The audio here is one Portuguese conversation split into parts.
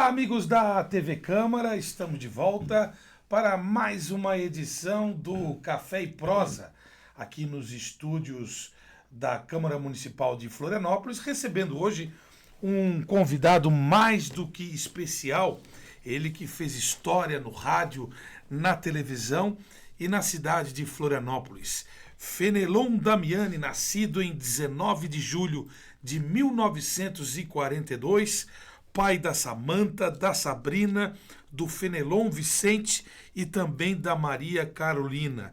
Olá, amigos da TV Câmara, estamos de volta para mais uma edição do Café e Prosa, aqui nos estúdios da Câmara Municipal de Florianópolis, recebendo hoje um convidado mais do que especial, ele que fez história no rádio, na televisão e na cidade de Florianópolis. Fenelon Damiani, nascido em 19 de julho de 1942, pai da Samanta, da Sabrina, do Fenelon Vicente e também da Maria Carolina,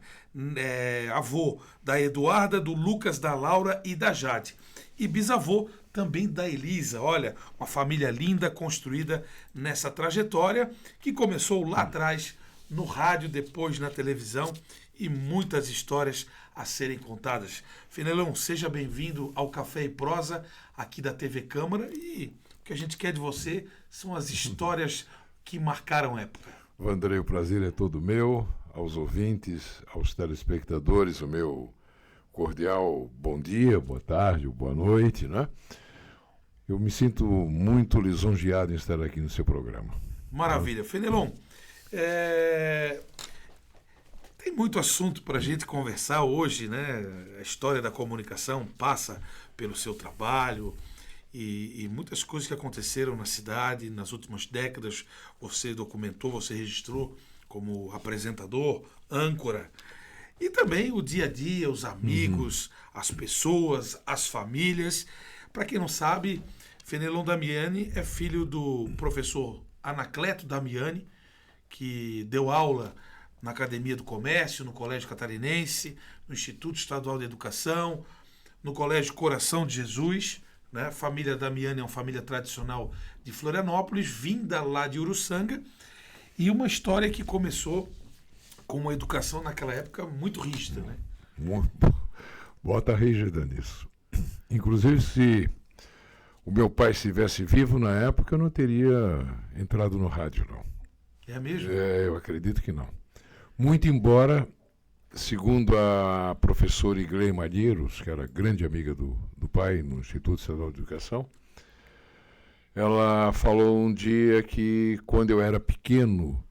avô da Eduarda, do Lucas, da Laura e da Jade. E bisavô também da Elisa. Olha, uma família linda construída nessa trajetória que começou lá atrás no rádio, depois na televisão e muitas histórias a serem contadas. Fenelon, seja bem-vindo ao Café e Prosa aqui da TV Câmara e o que a gente quer de você são as histórias que marcaram a época. Vandrei, o prazer é todo meu, aos ouvintes, aos telespectadores, o meu cordial bom dia, boa tarde, boa noite, né? Eu me sinto muito lisonjeado em estar aqui no seu programa. Maravilha. Fenelon, tem muito assunto para a gente conversar hoje, né? A história da comunicação passa pelo seu trabalho e muitas coisas que aconteceram na cidade nas últimas décadas. Você documentou, você registrou como apresentador, âncora. E também o dia a dia, os amigos, as pessoas, as famílias. Para quem não sabe, Fenelon Damiani é filho do professor Anacleto Damiani, que deu aula na Academia do Comércio, no Colégio Catarinense, no Instituto Estadual de Educação, no Colégio Coração de Jesus, né? A família Damiani é uma família tradicional de Florianópolis, vinda lá de Uruçanga, e uma história que começou com uma educação naquela época muito rígida, né? Bota rígida nisso. Inclusive, se o meu pai estivesse vivo na época, eu não teria entrado no rádio, não. É mesmo? Eu acredito que não. Muito embora, segundo a professora Iglei Malheiros, que era grande amiga do pai no Instituto Estadual de Educação, ela falou um dia que, quando eu era pequeno,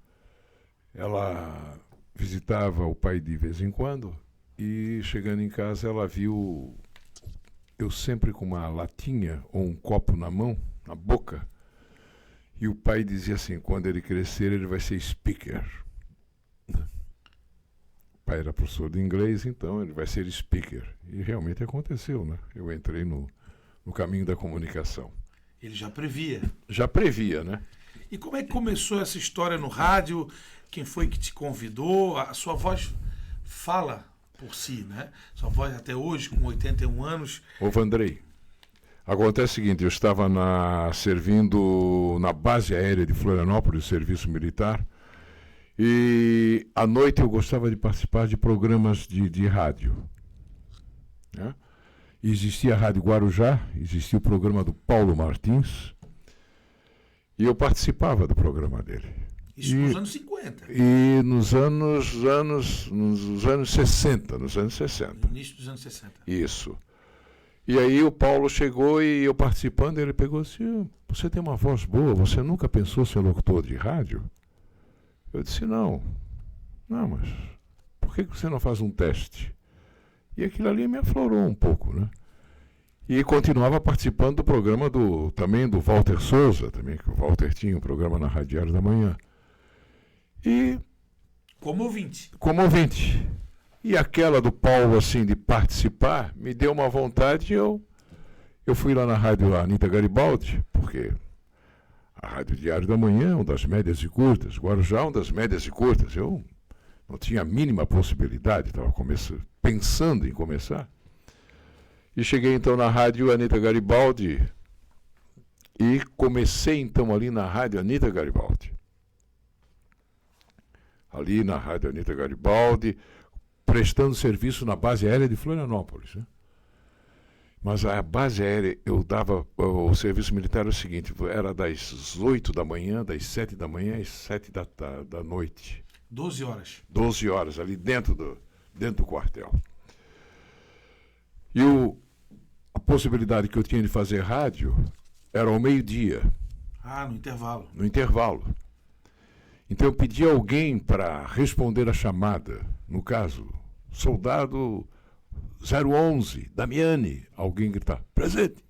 ela visitava o pai de vez em quando e, chegando em casa, ela viu eu sempre com uma latinha ou um copo na mão, na boca, e o pai dizia assim: quando ele crescer, ele vai ser speaker. O pai era professor de inglês, então ele vai ser speaker. E realmente aconteceu, né? Eu entrei no caminho da comunicação. Ele já previa. Já previa, né? E como é que começou essa história no rádio? Quem foi que te convidou? A sua voz fala por si, né? Sua voz até hoje, com 81 anos... Ô, Vandrei, acontece o seguinte: eu estava servindo na base aérea de Florianópolis, serviço militar, e à noite eu gostava de participar de programas de rádio, né? Existia a Rádio Guarujá, existia o programa do Paulo Martins, e eu participava do programa dele. Isso nos anos 50. E nos anos 60, No início dos anos 60. Isso. E aí o Paulo chegou e eu participando, ele pegou assim: você tem uma voz boa, você nunca pensou ser locutor de rádio? Eu disse: não, mas por que você não faz um teste? E aquilo ali me aflorou um pouco, né? E continuava participando do programa também do Walter Souza, também, que o Walter tinha um programa na Rádio Diário da Manhã. E... Como ouvinte. E aquela do Paulo, assim, de participar, me deu uma vontade. Eu fui lá na Rádio Anita Garibaldi, porque a Rádio Diário da Manhã é uma das médias e curtas, Guarujá é uma das médias e curtas. Eu não tinha a mínima possibilidade, estava pensando em começar. E cheguei então na Rádio Anita Garibaldi e comecei então ali na Rádio Anita Garibaldi. Ali na Rádio Anita Garibaldi, prestando serviço na base aérea de Florianópolis, né? Mas a base aérea, o serviço militar era o seguinte: era das 8 da manhã, das 7 da manhã às 7 da noite. 12 horas. 12 horas, ali dentro do quartel. E a possibilidade que eu tinha de fazer rádio era ao meio-dia. Ah, no intervalo. No intervalo. Então eu pedi a alguém para responder a chamada. No caso, soldado 011, Damiani. Alguém gritar, presente.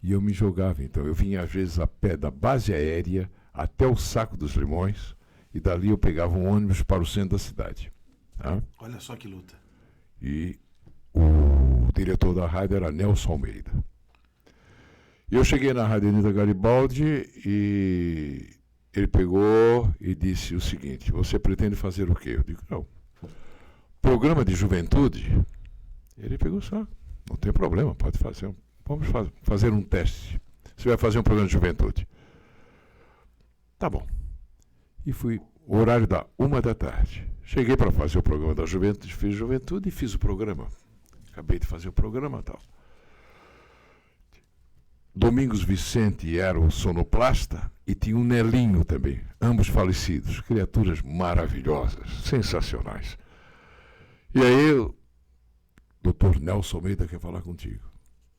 E eu me jogava, então. Eu vinha, às vezes, a pé da base aérea até o Saco dos Limões, e dali eu pegava um ônibus para o centro da cidade. Tá? Olha só que luta. E o diretor da rádio era Nelson Almeida. E eu cheguei na Rádio Avenida Garibaldi e ele pegou e disse o seguinte: você pretende fazer o quê? Eu digo, não. Programa de juventude? Ele pegou só. Não tem problema, pode fazer. Vamos fazer um teste. Você vai fazer um programa de juventude. Tá bom. E fui, o horário da 1h. Cheguei para fazer o programa da juventude, fiz juventude e fiz o programa. Acabei de fazer o programa e tal. Domingos Vicente era o sonoplasta e tinha um Nelinho também, ambos falecidos, criaturas maravilhosas, sensacionais. E aí, o doutor Nelson Almeida quer falar contigo.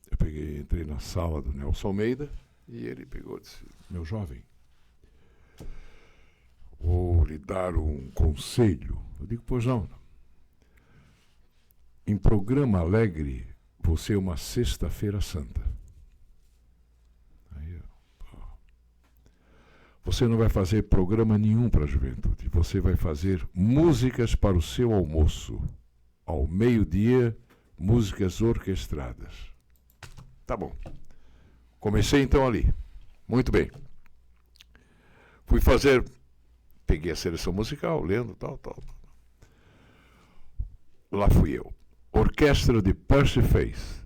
Eu entrei na sala do Nelson Almeida e ele pegou e disse, meu jovem, vou lhe dar um conselho. Eu digo, pois não. Em programa alegre, você é uma sexta-feira santa. Você não vai fazer programa nenhum para a juventude. Você vai fazer músicas para o seu almoço. Ao meio-dia, músicas orquestradas. Tá bom. Comecei então ali. Muito bem. Fui fazer... Peguei a seleção musical, lendo, tal. Lá fui eu. Orquestra de Percy Faith,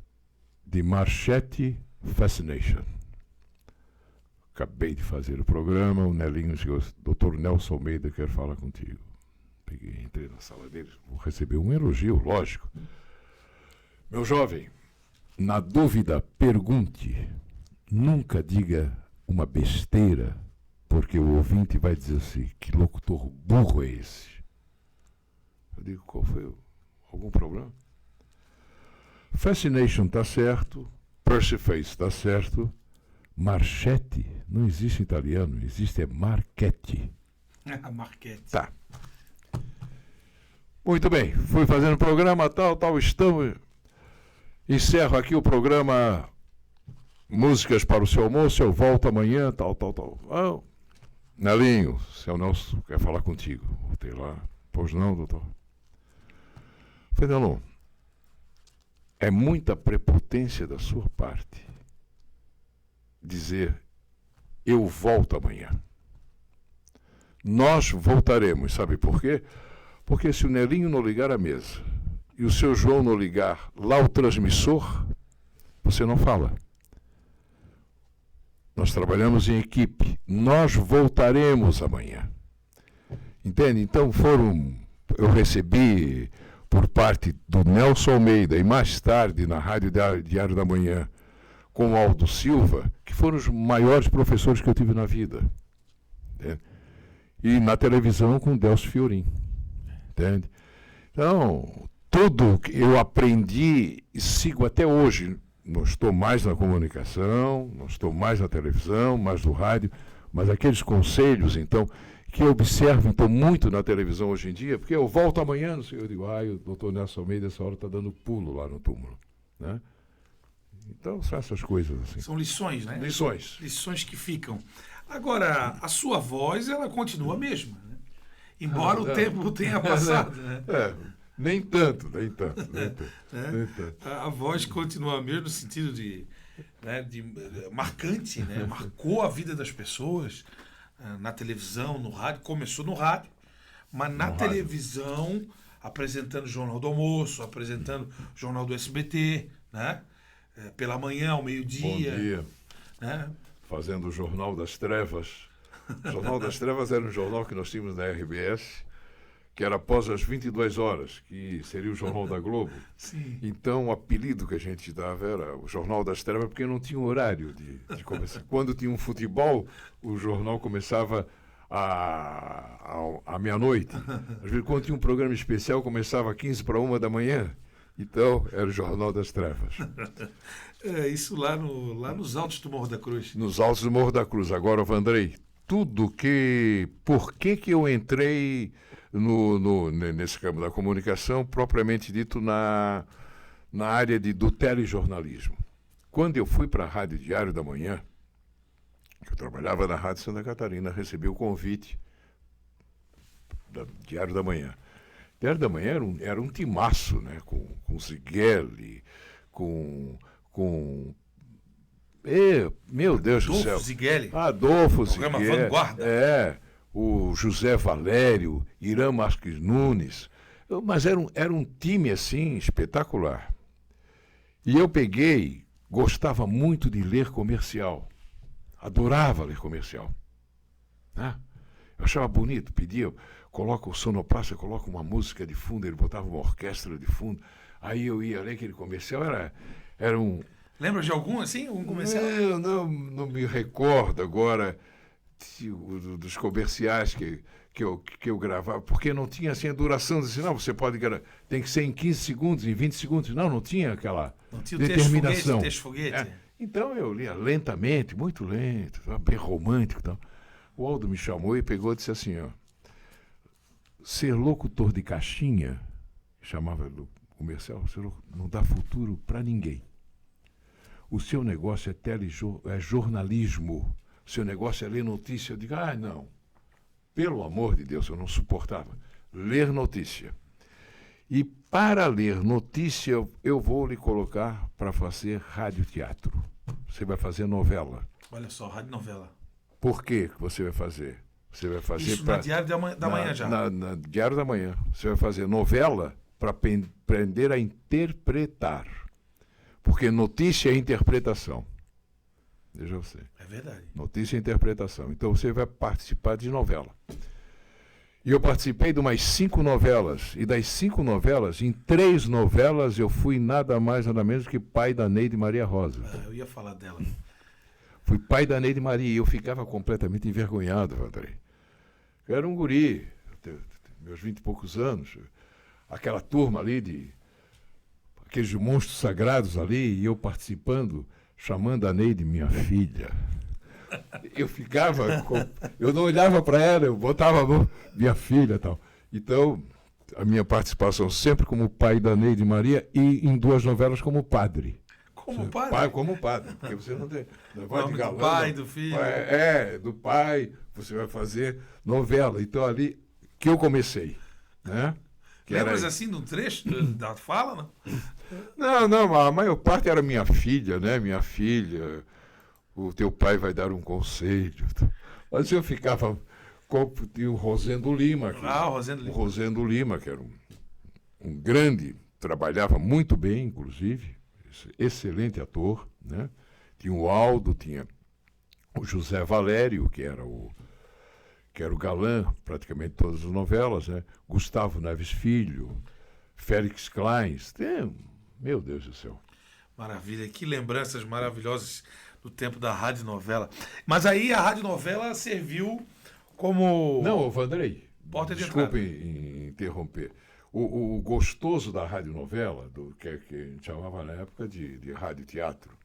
de Marchetti Fascination. Acabei de fazer o programa, o Nelinho chegou, Dr. Nelson Almeida, quer falar contigo. Peguei, entrei na sala dele, vou receber um elogio, lógico. Meu jovem, na dúvida, pergunte. Nunca diga uma besteira, porque o ouvinte vai dizer assim, que locutor burro é esse? Eu digo, qual foi? Algum problema? Fascination está certo, Percy Faith está certo, Marchetti, não existe em italiano, existe Marchetti. Marchetti. Tá. Muito bem, fui fazendo o programa, tal, estamos... Encerro aqui o programa Músicas para o seu almoço, eu volto amanhã, tal. Ah, Nelinho, seu Nelson quer falar contigo. Voltei lá. Pois não, doutor? Falei, Nelon, é muita prepotência da sua parte dizer, eu volto amanhã. Nós voltaremos, sabe por quê? Porque se o Nelinho não ligar a mesa e o seu João não ligar lá o transmissor, você não fala. Nós trabalhamos em equipe. Nós voltaremos amanhã. Entende? Então eu recebi por parte do Nelson Almeida e mais tarde na Rádio Diário da Manhã com o Aldo Silva, que foram os maiores professores que eu tive na vida. Entende? E na televisão com o Delcio Fiorin. Entende? Então, tudo que eu aprendi e sigo até hoje. Não estou mais na comunicação, não estou mais na televisão, mais no rádio, mas aqueles conselhos, então, que eu observo então, muito na televisão hoje em dia, porque eu volto amanhã, eu digo, o doutor Nelson Almeida, essa hora está dando pulo lá no túmulo. Né? Então, são essas coisas assim. São lições, né? Lições. Lições que ficam. Agora, a sua voz, ela continua a mesma, né? Embora o tempo tenha passado, né? Nem tanto. A voz continua mesmo no sentido de marcante, né? Marcou a vida das pessoas na televisão, no rádio. Começou no rádio, mas na televisão, apresentando o Jornal do Almoço, apresentando o Jornal do SBT, né? Pela manhã, ao meio-dia. Bom dia. Né? Fazendo o Jornal das Trevas. O Jornal das Trevas era um jornal que nós tínhamos na RBS, que era após as 22 horas, que seria o Jornal da Globo. Sim. Então, o apelido que a gente dava era o Jornal das Trevas, porque não tinha horário de começar. Quando tinha um futebol, o jornal começava à meia-noite. Às vezes, quando tinha um programa especial, começava às 1:45 da manhã. Então, era o Jornal das Trevas. Isso lá nos altos do Morro da Cruz. Nos altos do Morro da Cruz. Agora, Vandrei, por que eu entrei nesse campo da comunicação, propriamente dito na área do telejornalismo? Quando eu fui para a Rádio Diário da Manhã, eu trabalhava na Rádio Santa Catarina, recebi o convite do Diário da Manhã. Diário da Manhã era um timaço, né? Com Zigueli, meu Deus do céu. Adolfo Zigueli. Programa Vanguarda. O José Valério, Irã Marques Nunes. Mas era um time, assim, espetacular. E eu gostava muito de ler comercial. Adorava ler comercial. Né? Eu achava bonito, pedia, coloca o sonoplasta, coloca uma música de fundo, ele botava uma orquestra de fundo. Aí eu ia ler aquele comercial, era um... Lembra de algum, assim, um comercial? Não me recordo agora dos comerciais que eu gravava, porque não tinha assim a duração, assim, não, você pode tem que ser em 15 segundos, em 20 segundos, não tinha aquela determinação. O texto foguete. Então eu lia lentamente, muito lento, bem romântico e tal. O Aldo me chamou e pegou e disse assim, ó, ser locutor de caixinha, chamava do comercial, não dá futuro para ninguém. O seu negócio é jornalismo. O seu negócio é ler notícia. Eu digo, não. Pelo amor de Deus, eu não suportava. Ler notícia. E para ler notícia, eu vou lhe colocar para fazer radioteatro. Você vai fazer novela. Olha só, radionovela. Por que você vai fazer? Você vai fazer isso na Diário da Manhã já. Na Diário da Manhã. Você vai fazer novela para aprender a interpretar. Porque notícia é interpretação. Veja você. É verdade. Notícia é interpretação. Então você vai participar de novela. E eu participei de umas 5 novelas. E das 5 novelas, em 3 novelas, eu fui nada mais, nada menos que pai da Neide Maria Rosa. Eu ia falar dela. Fui pai da Neide Maria e eu ficava completamente envergonhado, André. Eu era um guri, meus 20 e poucos anos. Aquela turma ali aqueles monstros sagrados ali, e eu participando, chamando a Neide minha filha. Eu eu não olhava para ela, eu botava a mão, minha filha e tal. Então, a minha participação sempre como pai da Neide Maria e em 2 novelas como padre. Como padre? Como padre, porque você não tem... Negócio de galã, do pai, do filho. Do pai, você vai fazer novela. Então, ali que eu comecei, né? Lembras assim de um trecho da fala, não? Não, a maior parte era minha filha, né? Minha filha, o teu pai vai dar um conselho. Mas eu ficava com o Rosendo Lima. O Rosendo Lima, que era um grande, trabalhava muito bem, inclusive, excelente ator, né? Tinha o Aldo, tinha o José Valério, que era o galã, praticamente todas as novelas, né? Gustavo Neves Filho, Félix Kleins, meu Deus do céu. Maravilha, que lembranças maravilhosas do tempo da radionovela. Mas aí a radionovela serviu como... Não, Vandrei, porta de desculpe entrada. Interromper. O gostoso da radionovela, que a gente chamava na época de radioteatro,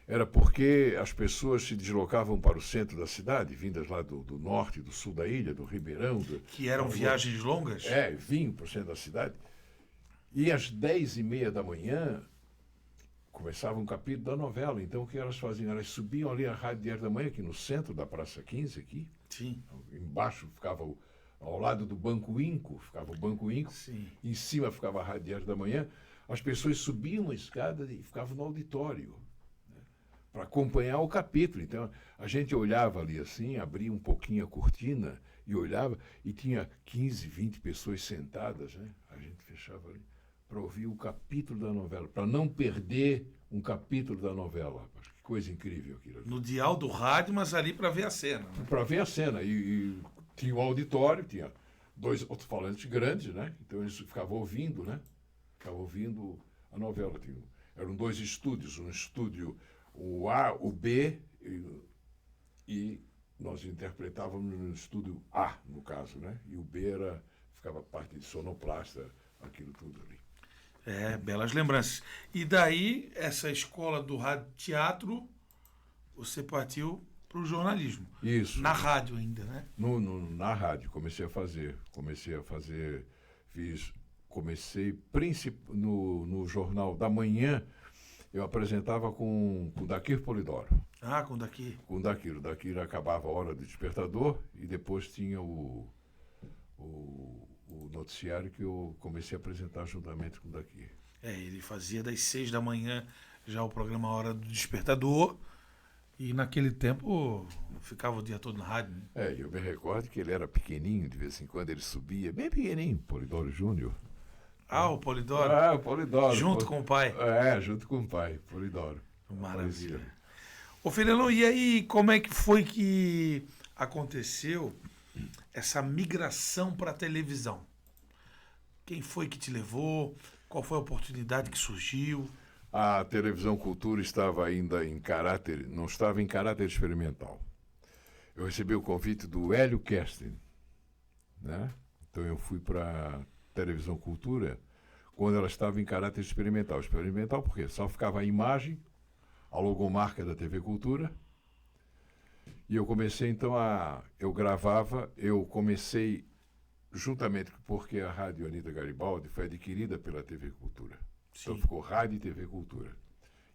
era porque as pessoas se deslocavam para o centro da cidade, vindas lá do norte, do sul da ilha, do Ribeirão. Que eram viagens longas? Vinham para o centro da cidade. E às 10h30 da manhã, começava um capítulo da novela. Então, o que elas faziam? Elas subiam ali a Rádio Diário da Manhã, aqui no centro da Praça 15, aqui. Sim. Embaixo ficava, ao lado do Banco Inco, ficava o Banco Inco. Sim. Em cima ficava a Rádio Diário da Manhã. As pessoas subiam a escada e ficavam no auditório para acompanhar o capítulo. Então, a gente olhava ali assim, abria um pouquinho a cortina e olhava, e tinha 15, 20 pessoas sentadas, né? A gente fechava ali para ouvir o capítulo da novela, para não perder um capítulo da novela. Que coisa incrível aquilo. No dial do rádio, mas ali para ver a cena. Né? Para ver a cena. E tinha um auditório, tinha 2 alto-falantes grandes, né? Então eles ficavam ouvindo, né? Ficavam ouvindo a novela. Eram 2 estúdios, um estúdio o A, o B, e nós interpretávamos no estúdio A, no caso, né? E o B ficava parte de sonoplasta, aquilo tudo ali. Belas lembranças. E daí, essa escola do rádio teatro, você partiu para o jornalismo. Isso. Na rádio ainda, né? Na rádio, comecei a fazer, no Jornal da Manhã, eu apresentava com o Daquir Polidoro. Ah, com daqui. Com o Daquir acabava a hora do despertador e depois tinha o noticiário que eu comecei a apresentar juntamente com o Daquir. Ele fazia das 6 da manhã já o programa Hora do Despertador. E naquele tempo ficava o dia todo na rádio. Né? Eu me recordo que ele era pequenininho, de vez em quando ele subia, bem pequenininho, Polidoro Júnior. O Polidoro? O Polidoro. Junto com o pai? Junto com o pai, Polidoro. Maravilha. Ô, Fidelão, e aí como é que foi que aconteceu essa migração para a televisão? Quem foi que te levou? Qual foi a oportunidade que surgiu? A televisão Cultura estava ainda não estava em caráter experimental. Eu recebi o convite do Hélio Kerstin, né? Então eu fui para a televisão Cultura quando ela estava em caráter experimental. Experimental porque só ficava a imagem, a logomarca da TV Cultura. E eu comecei então eu comecei juntamente porque a Rádio Anita Garibaldi foi adquirida pela TV Cultura. Sim. Então ficou Rádio e TV Cultura.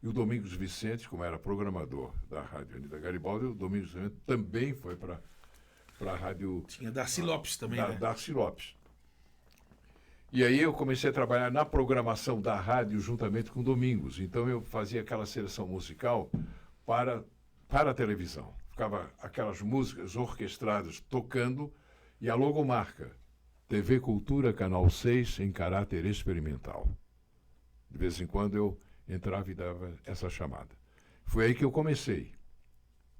E o Domingos Vicente, como era programador da Rádio Anita Garibaldi, o Domingos Vicente também foi para a Rádio... Tinha Darcy Lopes também, né? Darcy Lopes. E aí eu comecei a trabalhar na programação da rádio juntamente com o Domingos. Então eu fazia aquela seleção musical para a televisão. Ficava aquelas músicas orquestradas tocando e a logomarca. TV Cultura, Canal 6, em caráter experimental. De vez em quando eu entrava e dava essa chamada. Foi aí que eu comecei.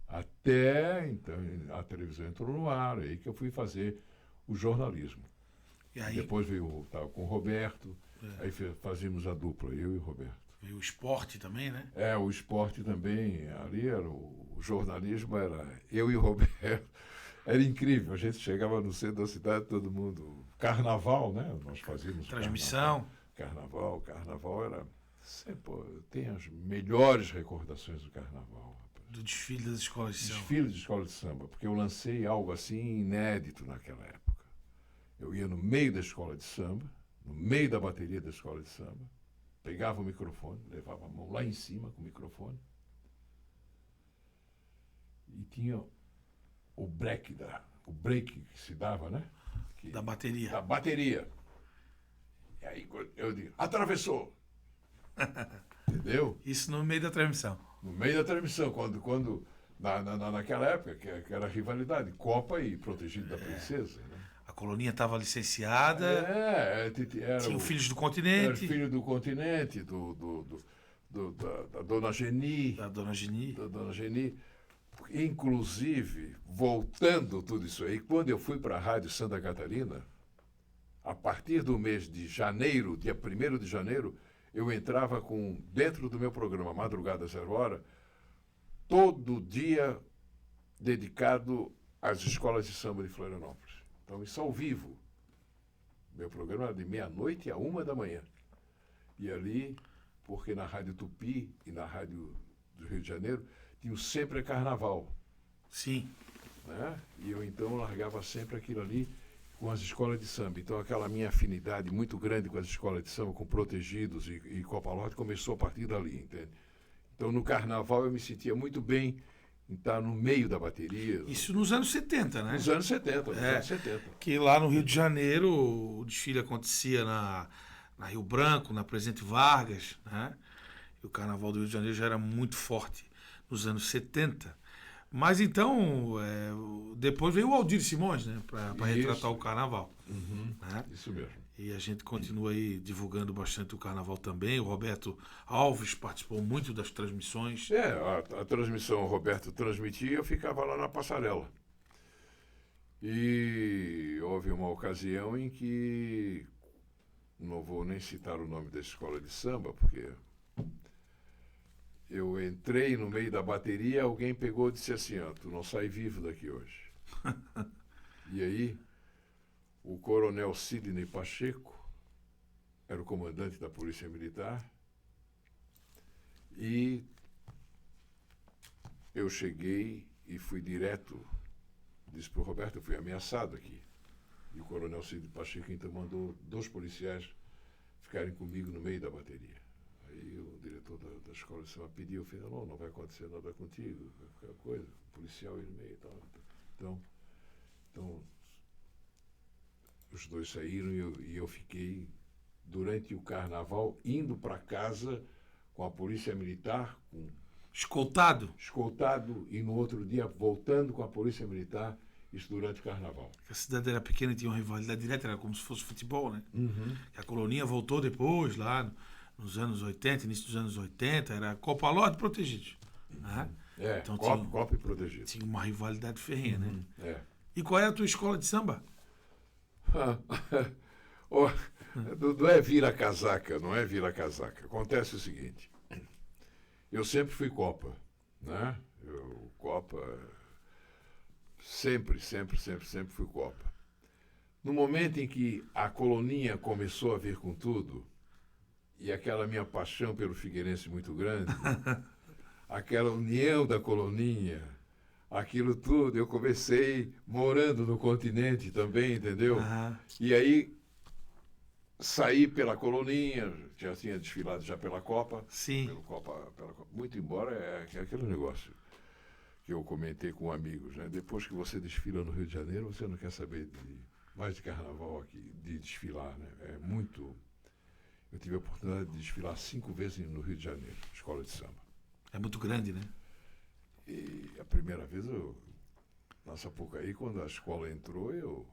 Até então a televisão entrou no ar, aí que eu fui fazer o jornalismo. E aí, depois estava com o Roberto, aí fazíamos a dupla, eu e o Roberto. Veio o esporte também, né? O esporte também, ali era o jornalismo, era eu e o Roberto. Era incrível, a gente chegava no centro da cidade, todo mundo... Carnaval, né? Nós fazíamos transmissão. Carnaval era... Tem as melhores recordações do Carnaval. Rapaz. Do desfile das escolas de samba. Desfile de escola de samba, porque eu lancei algo assim inédito naquela época. Eu ia no meio da escola de samba, no meio da bateria da escola de samba, pegava o microfone, levava a mão lá em cima com o microfone e tinha o break que se dava, né? Da bateria. Da bateria. E aí eu digo, atravessou. Entendeu? Isso no meio da transmissão. No meio da transmissão, quando naquela época, que era rivalidade, Copa e Protegido da Princesa, né? A colonia estava licenciada. Tinha o Filhos do Continente. Era o Filho do Continente, da Dona Geni. Da Dona Geni. Da Dona Geni. Inclusive, voltando tudo isso aí, quando eu fui para a Rádio Santa Catarina, a partir do mês de janeiro, dia 1º de janeiro, eu entrava dentro do meu programa Madrugada 0 Hora, todo dia dedicado às escolas de samba de Florianópolis. Então, isso ao vivo. Meu programa era de meia-noite a 1h. E ali, porque na Rádio Tupi e na Rádio do Rio de Janeiro, tinha sempre carnaval. Sim. Né? E eu, então, largava sempre aquilo ali com as escolas de samba. Então, aquela minha afinidade muito grande com as escolas de samba, com Protegidos e Copa Norte, começou a partir dali, entende? Então, no carnaval, eu me sentia muito bem em estar no meio da bateria. Isso nos anos 70, né? Nos anos 70, anos 70. Que lá no Rio de Janeiro, o desfile acontecia na Rio Branco, na Presidente Vargas, né? E o carnaval do Rio de Janeiro já era muito forte nos anos 70. Mas então, depois veio o Aldir Simões, né? Para retratar o carnaval. Uhum, né? Isso mesmo. E a gente continua aí divulgando bastante o carnaval também. O Roberto Alves participou muito das transmissões. A transmissão, o Roberto transmitia, eu ficava lá na passarela. E houve uma ocasião em que, não vou nem citar o nome da escola de samba, porque eu entrei no meio da bateria, alguém pegou e disse assim, tu não sai vivo daqui hoje. E aí, o coronel Sidney Pacheco era o comandante da Polícia Militar, e eu cheguei e fui direto, disse para o Roberto, eu fui ameaçado aqui. E o coronel Cid Pacheco então mandou 2 policiais ficarem comigo no meio da bateria. Aí o diretor da escola de samba pediu, eu falei, não vai acontecer nada contigo, qualquer coisa, policial aí no meio e tal. Então, os 2 saíram e eu fiquei, durante o carnaval, indo para casa com a polícia militar, Escoltado? Escoltado, e no outro dia voltando com a polícia militar, isso durante o carnaval. A cidade era pequena e tinha uma rivalidade direta, era como se fosse futebol, né? Uhum. A colonia voltou depois, lá nos anos 80, início dos anos 80, era Copa Lorde protegidos. Né? Então, Copa e protegido. Tinha uma rivalidade ferrenha, né? E qual é a tua escola de samba? Não é vira-casaca, não é vira-casaca. Acontece o seguinte, eu sempre fui Copa, né? Copa, sempre fui Copa. No momento em que a colonia começou a vir com tudo, e aquela minha paixão pelo Figueirense muito grande, aquela união da colonia, aquilo tudo, eu comecei morando no continente também, entendeu? E aí saí pela colonia, já tinha desfilado já pela Copa. Sim. Pela Copa. Muito embora é aquele negócio que eu comentei com amigos, né? Depois que você desfila no Rio de Janeiro, você não quer saber mais de carnaval aqui, de desfilar, né? É muito... Eu tive a oportunidade de desfilar 5 vezes no Rio de Janeiro, escola de samba. É muito grande, né? E a primeira vez, na Sapucaí, quando a escola entrou, eu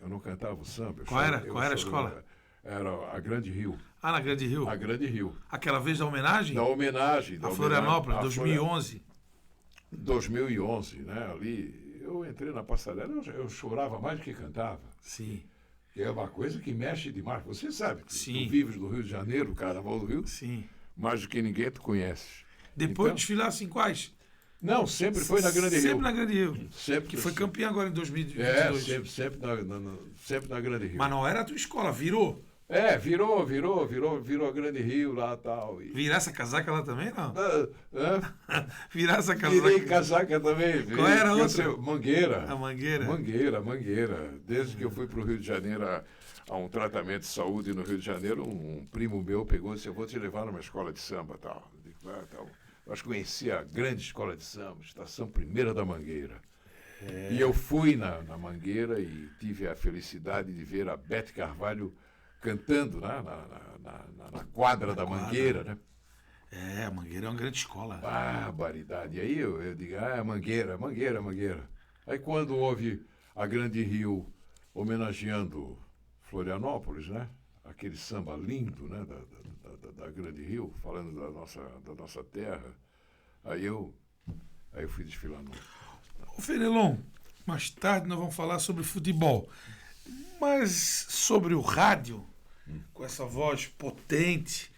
não cantava o samba. Qual era a escola? Era a Grande Rio. Ah, na Grande Rio? A Grande Rio. Aquela vez da homenagem? Da homenagem. A Florianópolis, 2011. 2011, né? Ali, eu entrei na passarela, eu chorava mais do que cantava. Sim. Que é uma coisa que mexe demais. Você sabe, tu vives do Rio de Janeiro, o Carnaval do Rio. Sim. Mais do que ninguém tu conheces. Depois desfilasse em quais? Não, sempre foi na Grande Rio. Sempre na Grande Rio. Sempre, que foi campeã agora em 2022. Sempre na Grande Rio. Mas não era a tua escola, virou? Virou a Grande Rio lá e tal. Virar essa casaca lá também, não? Virar essa casaca. Virei casaca também. Qual era a outra? Mangueira. A Mangueira. Mangueira. Desde que eu fui para o Rio de Janeiro a um tratamento de saúde no Rio de Janeiro, um primo meu pegou e disse, eu vou te levar numa escola de samba, tal. Eu digo, tal. Eu conheci a grande escola de samba, Estação Primeira da Mangueira. E eu fui na Mangueira e tive a felicidade de ver a Bete Carvalho cantando, né, na quadra da Mangueira, né? A Mangueira é uma grande escola. Barbaridade. E aí eu digo, Mangueira. Aí quando houve a Grande Rio homenageando Florianópolis, né? Aquele samba lindo, né? Da Grande Rio, falando da nossa terra, aí eu fui desfilar no... Ô Fenelon, mais tarde nós vamos falar sobre futebol. Mas sobre o rádio, com essa voz potente,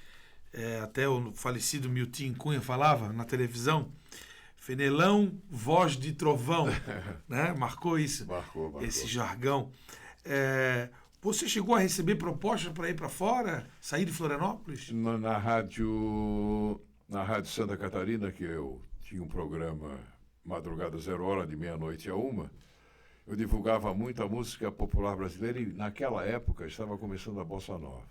até o falecido Milton Cunha falava na televisão, Fenelão, voz de trovão, né? Marcou isso, marcou. Esse jargão. Você chegou a receber propostas para ir para fora, sair de Florianópolis? Na rádio Santa Catarina, que eu tinha um programa Madrugada 0 hora, de meia-noite a 1, eu divulgava muito a música popular brasileira e, naquela época, estava começando a Bossa Nova.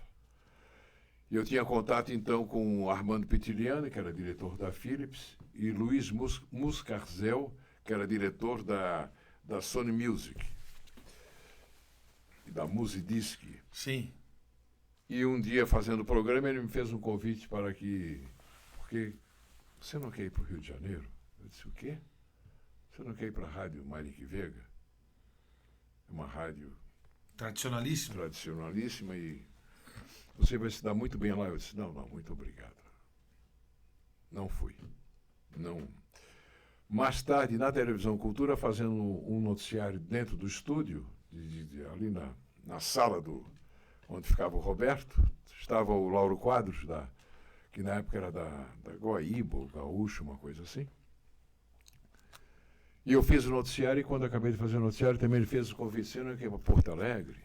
E eu tinha contato, então, com Armando Pitiliani, que era diretor da Philips, e Luiz Muscarzel, que era diretor da Sony Music, e da Musidisc. Sim. E um dia, fazendo o programa, ele me fez um convite para que... Porque você não quer ir para o Rio de Janeiro? Eu disse, o quê? Você não quer ir para a rádio Marique Veiga? É uma rádio tradicionalíssima e você vai se dar muito bem lá. Eu disse, não, muito obrigado. Não fui. Não. Mais tarde, na Televisão Cultura, fazendo um noticiário dentro do estúdio, ali na sala onde ficava o Roberto, estava o Lauro Quadros, que na época era da Guaíba, ou Gaúcho, uma coisa assim. E eu fiz o noticiário, e quando acabei de fazer o noticiário, também ele fez o convite, para Porto Alegre,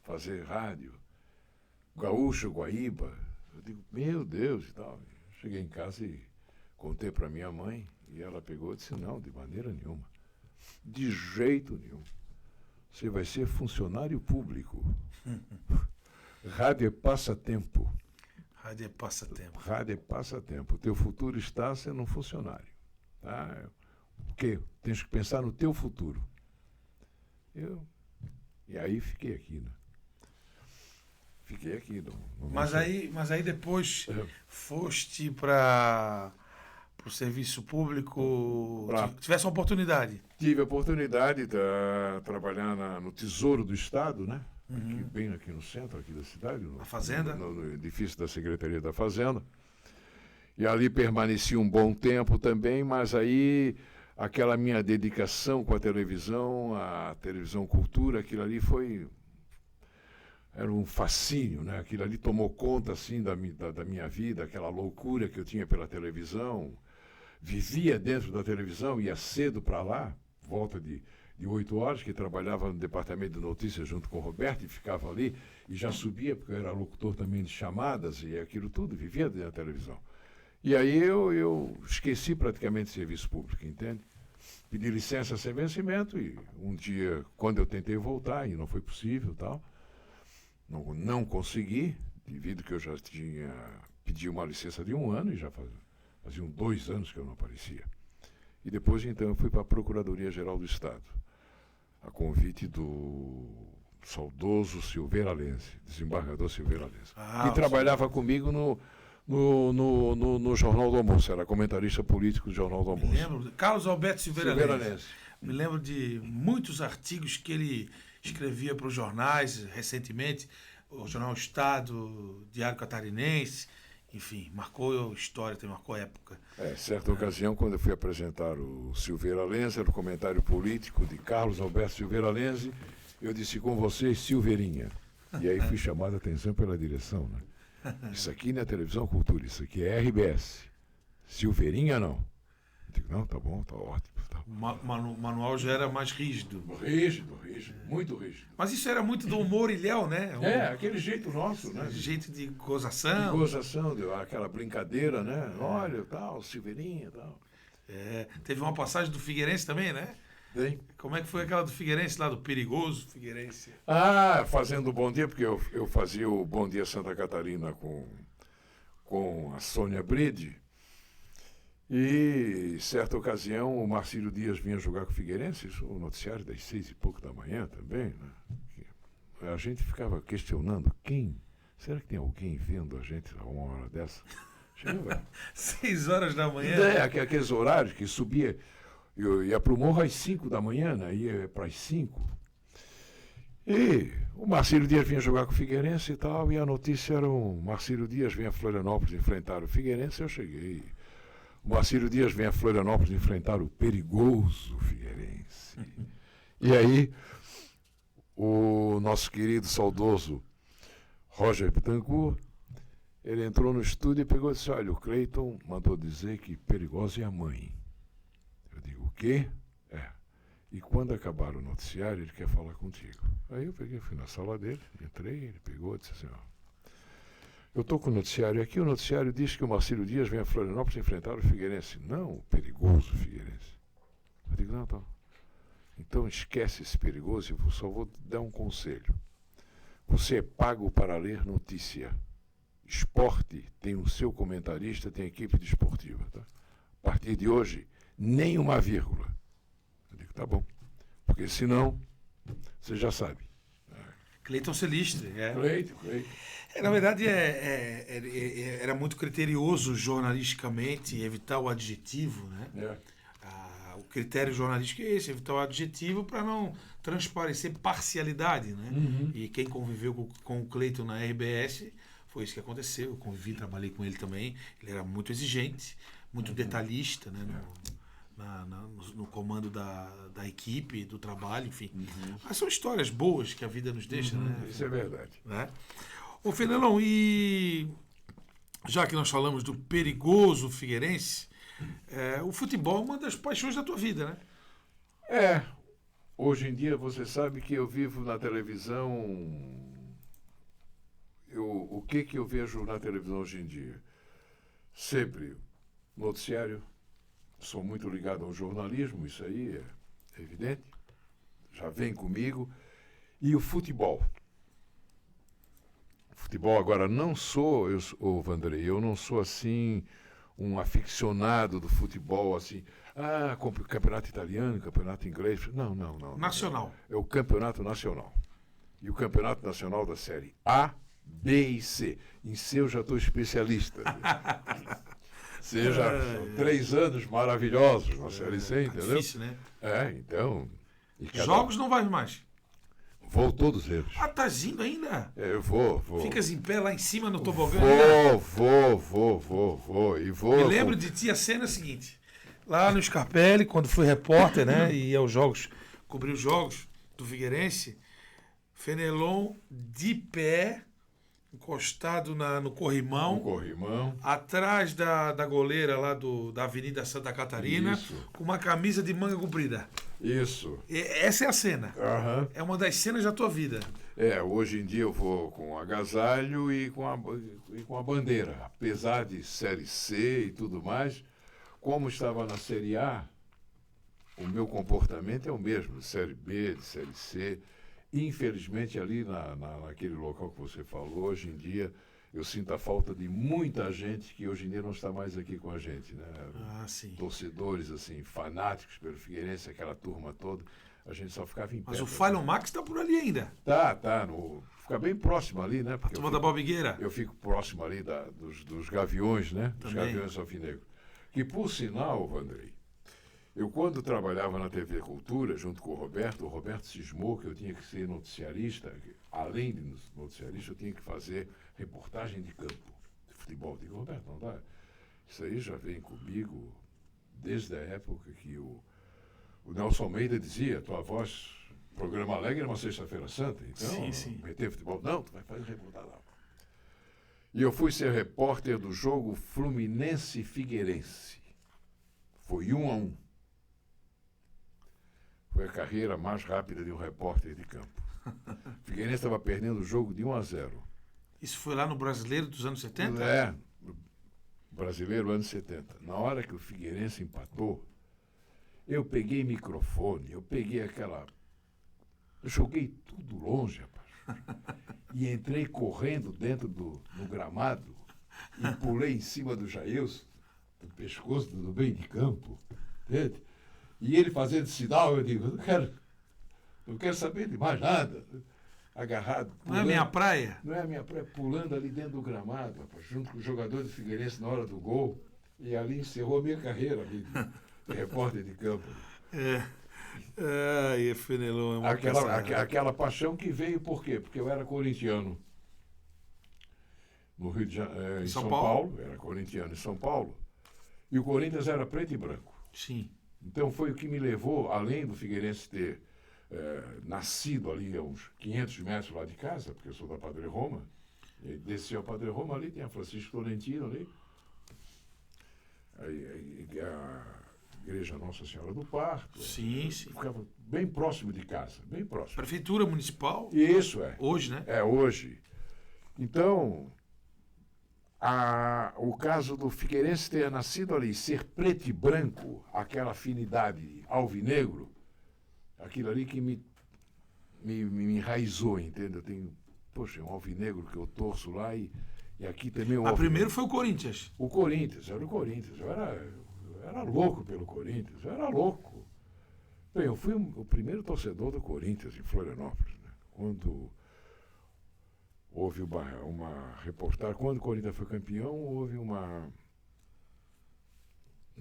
fazer rádio. Gaúcho, Guaíba. Eu digo, meu Deus e tal. Cheguei em casa e contei para minha mãe e ela pegou e disse, não, de maneira nenhuma. De jeito nenhum. Você vai ser funcionário público. Rádio é passatempo. Rádio é passatempo. Rádio é passatempo. O teu futuro está sendo um funcionário. Tá? O quê? Tens que pensar no teu futuro. E aí fiquei aqui, né? Fiquei aqui. Mas aí depois foste para o serviço público, tivesse uma oportunidade. Tive a oportunidade de trabalhar no Tesouro do Estado, né? Aqui, bem aqui no centro aqui da cidade. A Fazenda? No edifício da Secretaria da Fazenda. E ali permaneci um bom tempo também, mas aí aquela minha dedicação com a televisão cultura, aquilo ali era um fascínio, né? Aquilo ali tomou conta assim da minha vida, aquela loucura que eu tinha pela televisão. Vivia dentro da televisão, ia cedo para lá, volta de 8 horas, que trabalhava no departamento de notícias junto com o Roberto, e ficava ali, e já subia, porque eu era locutor também de chamadas, e aquilo tudo, vivia dentro da televisão. E aí eu esqueci praticamente o serviço público, entende? Pedi licença sem vencimento, e um dia, quando eu tentei voltar, e não foi possível, tal, não consegui, devido que eu já tinha pedido uma licença de 1 ano, e já faziam 2 anos que eu não aparecia. E depois, então, eu fui para a Procuradoria-Geral do Estado, a convite do saudoso Silveira Lense, desembargador Silveira Lense, que trabalhava comigo no Jornal do Almoço, era comentarista político do Jornal do Almoço. Me lembro, Carlos Alberto Silveira Lense. Me lembro de muitos artigos que ele escrevia para os jornais recentemente, o Jornal Estado, Diário Catarinense, enfim, marcou história, marcou época. Certa ocasião, quando eu fui apresentar o Silveira Lense, era o comentário político de Carlos Alberto Silveira Lense, eu disse, com vocês, Silveirinha. E aí fui chamado a atenção pela direção, né? Isso aqui não é televisão cultura, isso aqui é RBS. Silveirinha não. Eu digo, não, tá bom, tá ótimo. Tá. O manual já era mais rígido. Rígido, muito rígido. Mas isso era muito do humor ilhéu, né? Aquele jeito nosso, né? Jeito de gozação. De gozação, aquela brincadeira, né? Olha, tal, Silveirinha, tal. Teve uma passagem do Figueirense também, né? Bem. Como é que foi aquela do Figueirense, lá do perigoso Figueirense? Fazendo o Bom Dia, porque eu fazia o Bom Dia Santa Catarina com a Sônia Bride. E, certa ocasião, o Marcílio Dias vinha jogar com o Figueirense, o noticiário das 6 e pouco da manhã também, né? A gente ficava questionando será que tem alguém vendo a gente a uma hora dessa? 6 horas da manhã? Aqueles horários que subia, eu ia para o morro às 5 da manhã, né? Ia para as 5. E o Marcílio Dias vinha jogar com o Figueirense e tal, e a notícia era o Marcílio Dias vinha a Florianópolis enfrentar o Figueirense, eu cheguei. O Marcílio Dias vem a Florianópolis enfrentar o perigoso Figueirense. E aí, o nosso querido, saudoso Roger Bittencourt, ele entrou no estúdio e pegou e disse, olha, o Cleiton mandou dizer que perigosa é a mãe. Eu digo, o quê? E quando acabar o noticiário, ele quer falar contigo. Aí eu fui na sala dele, entrei, ele pegou e disse assim, eu estou com o noticiário aqui, o noticiário diz que o Marcílio Dias vem a Florianópolis enfrentar o Figueirense. Não, o perigoso Figueirense. Eu digo, não, então. Então esquece esse perigoso, eu só vou dar um conselho. Você é pago para ler notícia. Esporte tem o seu comentarista, tem a equipe desportiva. Tá? A partir de hoje, nem uma vírgula. Eu digo, tá bom. Porque senão, você já sabe. Cleiton Celistre. Cleiton. Na verdade, era muito criterioso jornalisticamente evitar o adjetivo, né? O critério jornalístico é esse, evitar o adjetivo para não transparecer parcialidade, né? E quem conviveu com o Cleiton na RBS, foi isso que aconteceu. Eu convivi, trabalhei com ele também. Ele era muito exigente, muito detalhista, né? No comando da equipe, do trabalho, enfim. Mas são histórias boas que a vida nos deixa, né? Isso é verdade. Né? Ô, Fenelon, e já que nós falamos do perigoso Figueirense, o futebol é uma das paixões da tua vida, né? Hoje em dia você sabe que eu vivo na televisão, o que eu vejo na televisão hoje em dia? Sempre noticiário, sou muito ligado ao jornalismo, isso aí é evidente, já vem comigo, e o futebol. Futebol, agora, não sou, Vanderlei, eu não sou assim um aficionado do futebol, assim, campeonato italiano, campeonato inglês, não. Nacional. É o campeonato nacional. E o campeonato nacional da série A, B e C. Em C eu já estou especialista. Seja 3 anos maravilhosos na série C, entendeu? Difícil, né? Então... Jogos não vai mais. Vou todos eles. Tá indo ainda? Eu vou. Ficas em pé lá em cima no tobogã? Vou. E vou. Me lembro de ti a cena seguinte. Lá no Scarpelli, quando fui repórter, né? E ia aos jogos, cobri os jogos do Figueirense. Fenelon de pé, encostado no corrimão. Atrás da goleira lá da Avenida Santa Catarina. Isso. Com uma camisa de manga comprida. Isso. Essa é a cena. Uhum. É uma das cenas da tua vida. Hoje em dia eu vou com agasalho e com a bandeira. Apesar de Série C e tudo mais, como estava na Série A, o meu comportamento é o mesmo, de Série B, de Série C. Infelizmente, ali naquele local que você falou, hoje em dia, eu sinto a falta de muita gente que hoje em dia não está mais aqui com a gente, né? Sim. Torcedores, assim, fanáticos pelo Figueirense, aquela turma toda, a gente só ficava em pé. Mas o Phylon Max está por ali ainda. Fica bem próximo ali, né? A turma da Bobigueira. Eu fico próximo ali dos Gaviões, né? Dos Gaviões Alvinegros. Que, por sinal, Vanderlei, eu quando trabalhava na TV Cultura, junto com o Roberto cismou que eu tinha que ser noticiarista, além de noticiarista, eu tinha que fazer reportagem de campo, de futebol. Eu digo, Roberto, não dá. Isso aí já vem comigo desde a época que o Nelson Almeida dizia, tua voz, programa alegre é uma sexta-feira santa, então, sim. meter futebol, não, tu vai fazer reportagem lá. E eu fui ser repórter do jogo Fluminense-Figueirense. Foi 1-1. Foi a carreira mais rápida de um repórter de campo. O Figueirense estava perdendo o jogo de 1-0. Isso foi lá no Brasileiro dos anos 70? Brasileiro, anos 70. Na hora que o Figueirense empatou, eu peguei microfone, eu joguei tudo longe, rapaz. E entrei correndo dentro do gramado e pulei em cima do Jailson, do pescoço do meio de campo, entende? E ele fazendo sinal, eu digo, não quero saber de mais nada. Agarrado. Pulando, não é a minha praia? Não é a minha praia, pulando ali dentro do gramado, rapaz, junto com o jogador de Figueirense na hora do gol. E ali encerrou a minha carreira ali de repórter de campo. Fenelon é uma aquela paixão que veio por quê? Porque eu era corintiano. No Rio de Janeiro, em São Paulo, era corintiano em São Paulo. E o Corinthians era preto e branco. Sim. Então foi o que me levou, além do Figueirense ter nascido ali a uns 500 metros lá de casa, porque eu sou da Padre Roma, e desci ao Padre Roma ali, tem a Francisco Tolentino ali, a Igreja Nossa Senhora do Parto. Sim. Ficava bem próximo de casa, bem próximo. Prefeitura Municipal? Isso, Hoje, né? Hoje. Então, o caso do Figueirense ter nascido ali, ser preto e branco, aquela afinidade alvinegro, aquilo ali que me enraizou, entende? Eu tenho, um alvinegro que eu torço lá e aqui também um alvinegro. Primeiro foi o Corinthians. O Corinthians. Eu era louco pelo Corinthians, eu era louco. Bem, eu fui o primeiro torcedor do Corinthians em Florianópolis, né? Quando houve uma reportagem, quando o Corinthians foi campeão, houve um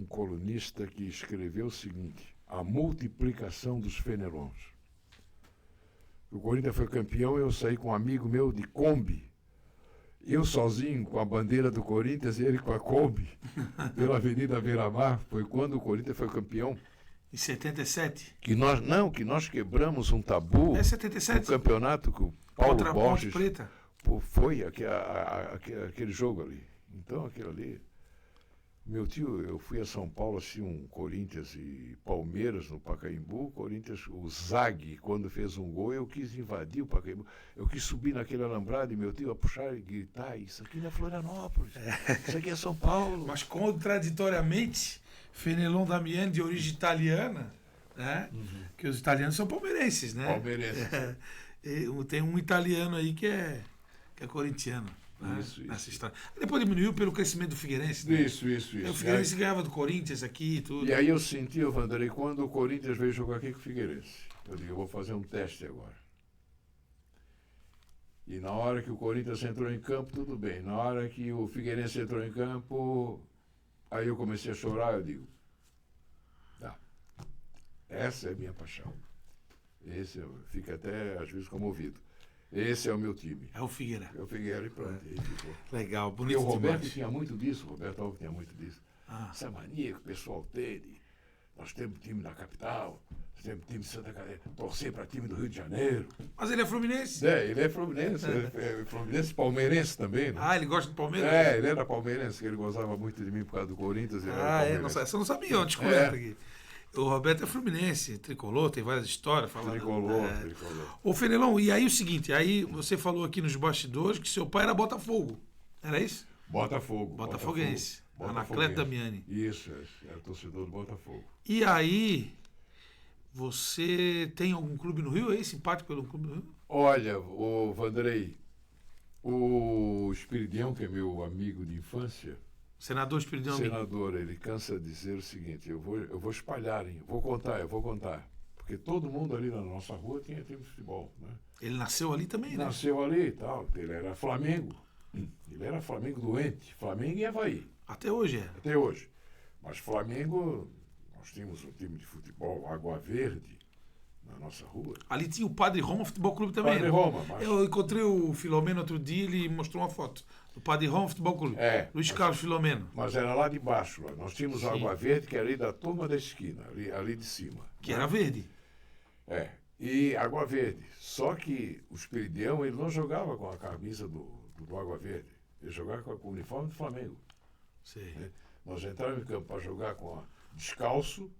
colunista que escreveu o seguinte: a multiplicação dos Fenelons. O Corinthians foi campeão, eu saí com um amigo meu de Kombi, eu sozinho com a bandeira do Corinthians e ele com a Kombi, pela Avenida Beira-Mar. Foi quando o Corinthians foi campeão. Em 77? Que nós quebramos um tabu. 77? No campeonato que o Paulo contra Borges... Ponte Preta. Foi aquele jogo ali. Então, aquilo ali... Meu tio, eu fui a São Paulo assistir um Corinthians e Palmeiras no Pacaembu. Corinthians, o Zague, quando fez um gol, eu quis invadir o Pacaembu. Eu quis subir naquele alambrado e meu tio a puxar e gritar: isso aqui não é Florianópolis, isso aqui é São Paulo. Mas contraditoriamente, Fenelon Damiani, de origem italiana, né? Que os italianos são palmeirenses, né? Palmeirenses. Tem um italiano aí que é corintiano. Né? Isso. Nessa história. Depois diminuiu pelo crescimento do Figueirense. Né? Isso. O Figueirense ganhava do Corinthians aqui e tudo. E aí eu senti, Vanderlei, quando o Corinthians veio jogar aqui com o Figueirense. Eu digo, eu vou fazer um teste agora. E na hora que o Corinthians entrou em campo, tudo bem. Na hora que o Figueirense entrou em campo, aí eu comecei a chorar, eu digo, tá, essa é a minha paixão. Fica até às vezes comovido. Esse é o meu time. É o Figueira. É o Figueira e pronto. Legal, Porque bonito o Roberto demais. tinha muito disso, o Roberto Alves tinha muito disso. Ah. Essa mania que o pessoal tem de, nós temos time da capital, nós temos time de Santa Catarina, torcer para time do Rio de Janeiro. Mas ele é fluminense. Ele é fluminense, é fluminense palmeirense também, né? Ah, ele gosta do Palmeiras? Ele era palmeirense, que ele gostava muito de mim por causa do Corinthians. Você não sabia, eu descoberto aqui. O Roberto é fluminense, tricolor, tem várias histórias. Tricolor. Ô, Fenelon, e aí o seguinte, aí você falou aqui nos bastidores que seu pai era Botafogo, era isso? Botafoguense. Anacleto Damiani. Isso, era torcedor do Botafogo. E aí, você tem algum clube no Rio? É simpático pelo clube no Rio? Olha, o Vanderlei, o Espiridião, que é meu amigo de infância, Senador Espiridião. Senador, ele cansa de dizer o seguinte, eu vou espalhar, hein? Eu vou contar. Porque todo mundo ali na nossa rua tinha time de futebol, né? Ele nasceu ali também, né? Nasceu ali e tal. Ele era Flamengo. Ele era Flamengo doente. Flamengo e Avaí. Até hoje é. Até hoje. Mas Flamengo, nós tínhamos um time de futebol, Água Verde, na nossa rua. Ali tinha o Padre Roma Futebol Clube também. Padre né? Roma. Mas... Eu encontrei o Filomeno outro dia, ele mostrou uma foto do Padre Roma Futebol Clube. Luiz Carlos Filomeno. Mas era lá de baixo. Lá. Nós tínhamos o Água Verde, que era ali da turma da esquina, ali de cima. Que era verde. E Água Verde. Só que o Espiridião, ele não jogava com a camisa do Água Verde. Ele jogava com o uniforme do Flamengo. Sei. Nós entrávamos em campo para jogar com a descalço,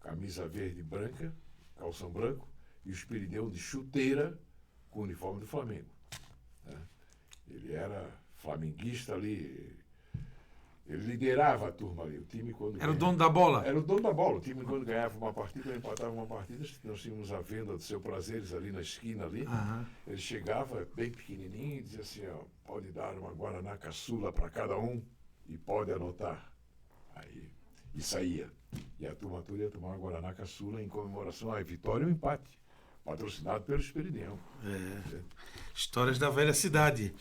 camisa verde e branca, calção branco, e o Espiridião de chuteira com o uniforme do Flamengo. Né? Ele era flamenguista ali, ele liderava a turma ali. O time quando era o dono da bola? Era o dono da bola. O time quando ganhava uma partida, empatava uma partida, nós tínhamos a venda do Seu Prazeres ali na esquina ali. Ele chegava bem pequenininho e dizia assim, ó, pode dar uma Guaraná caçula para cada um e pode anotar. Aí, e saía. E a turma toda ia tomar uma Guaraná caçula em comemoração à vitória e um empate. Patrocinado pelo Espiridião. Histórias da velha cidade.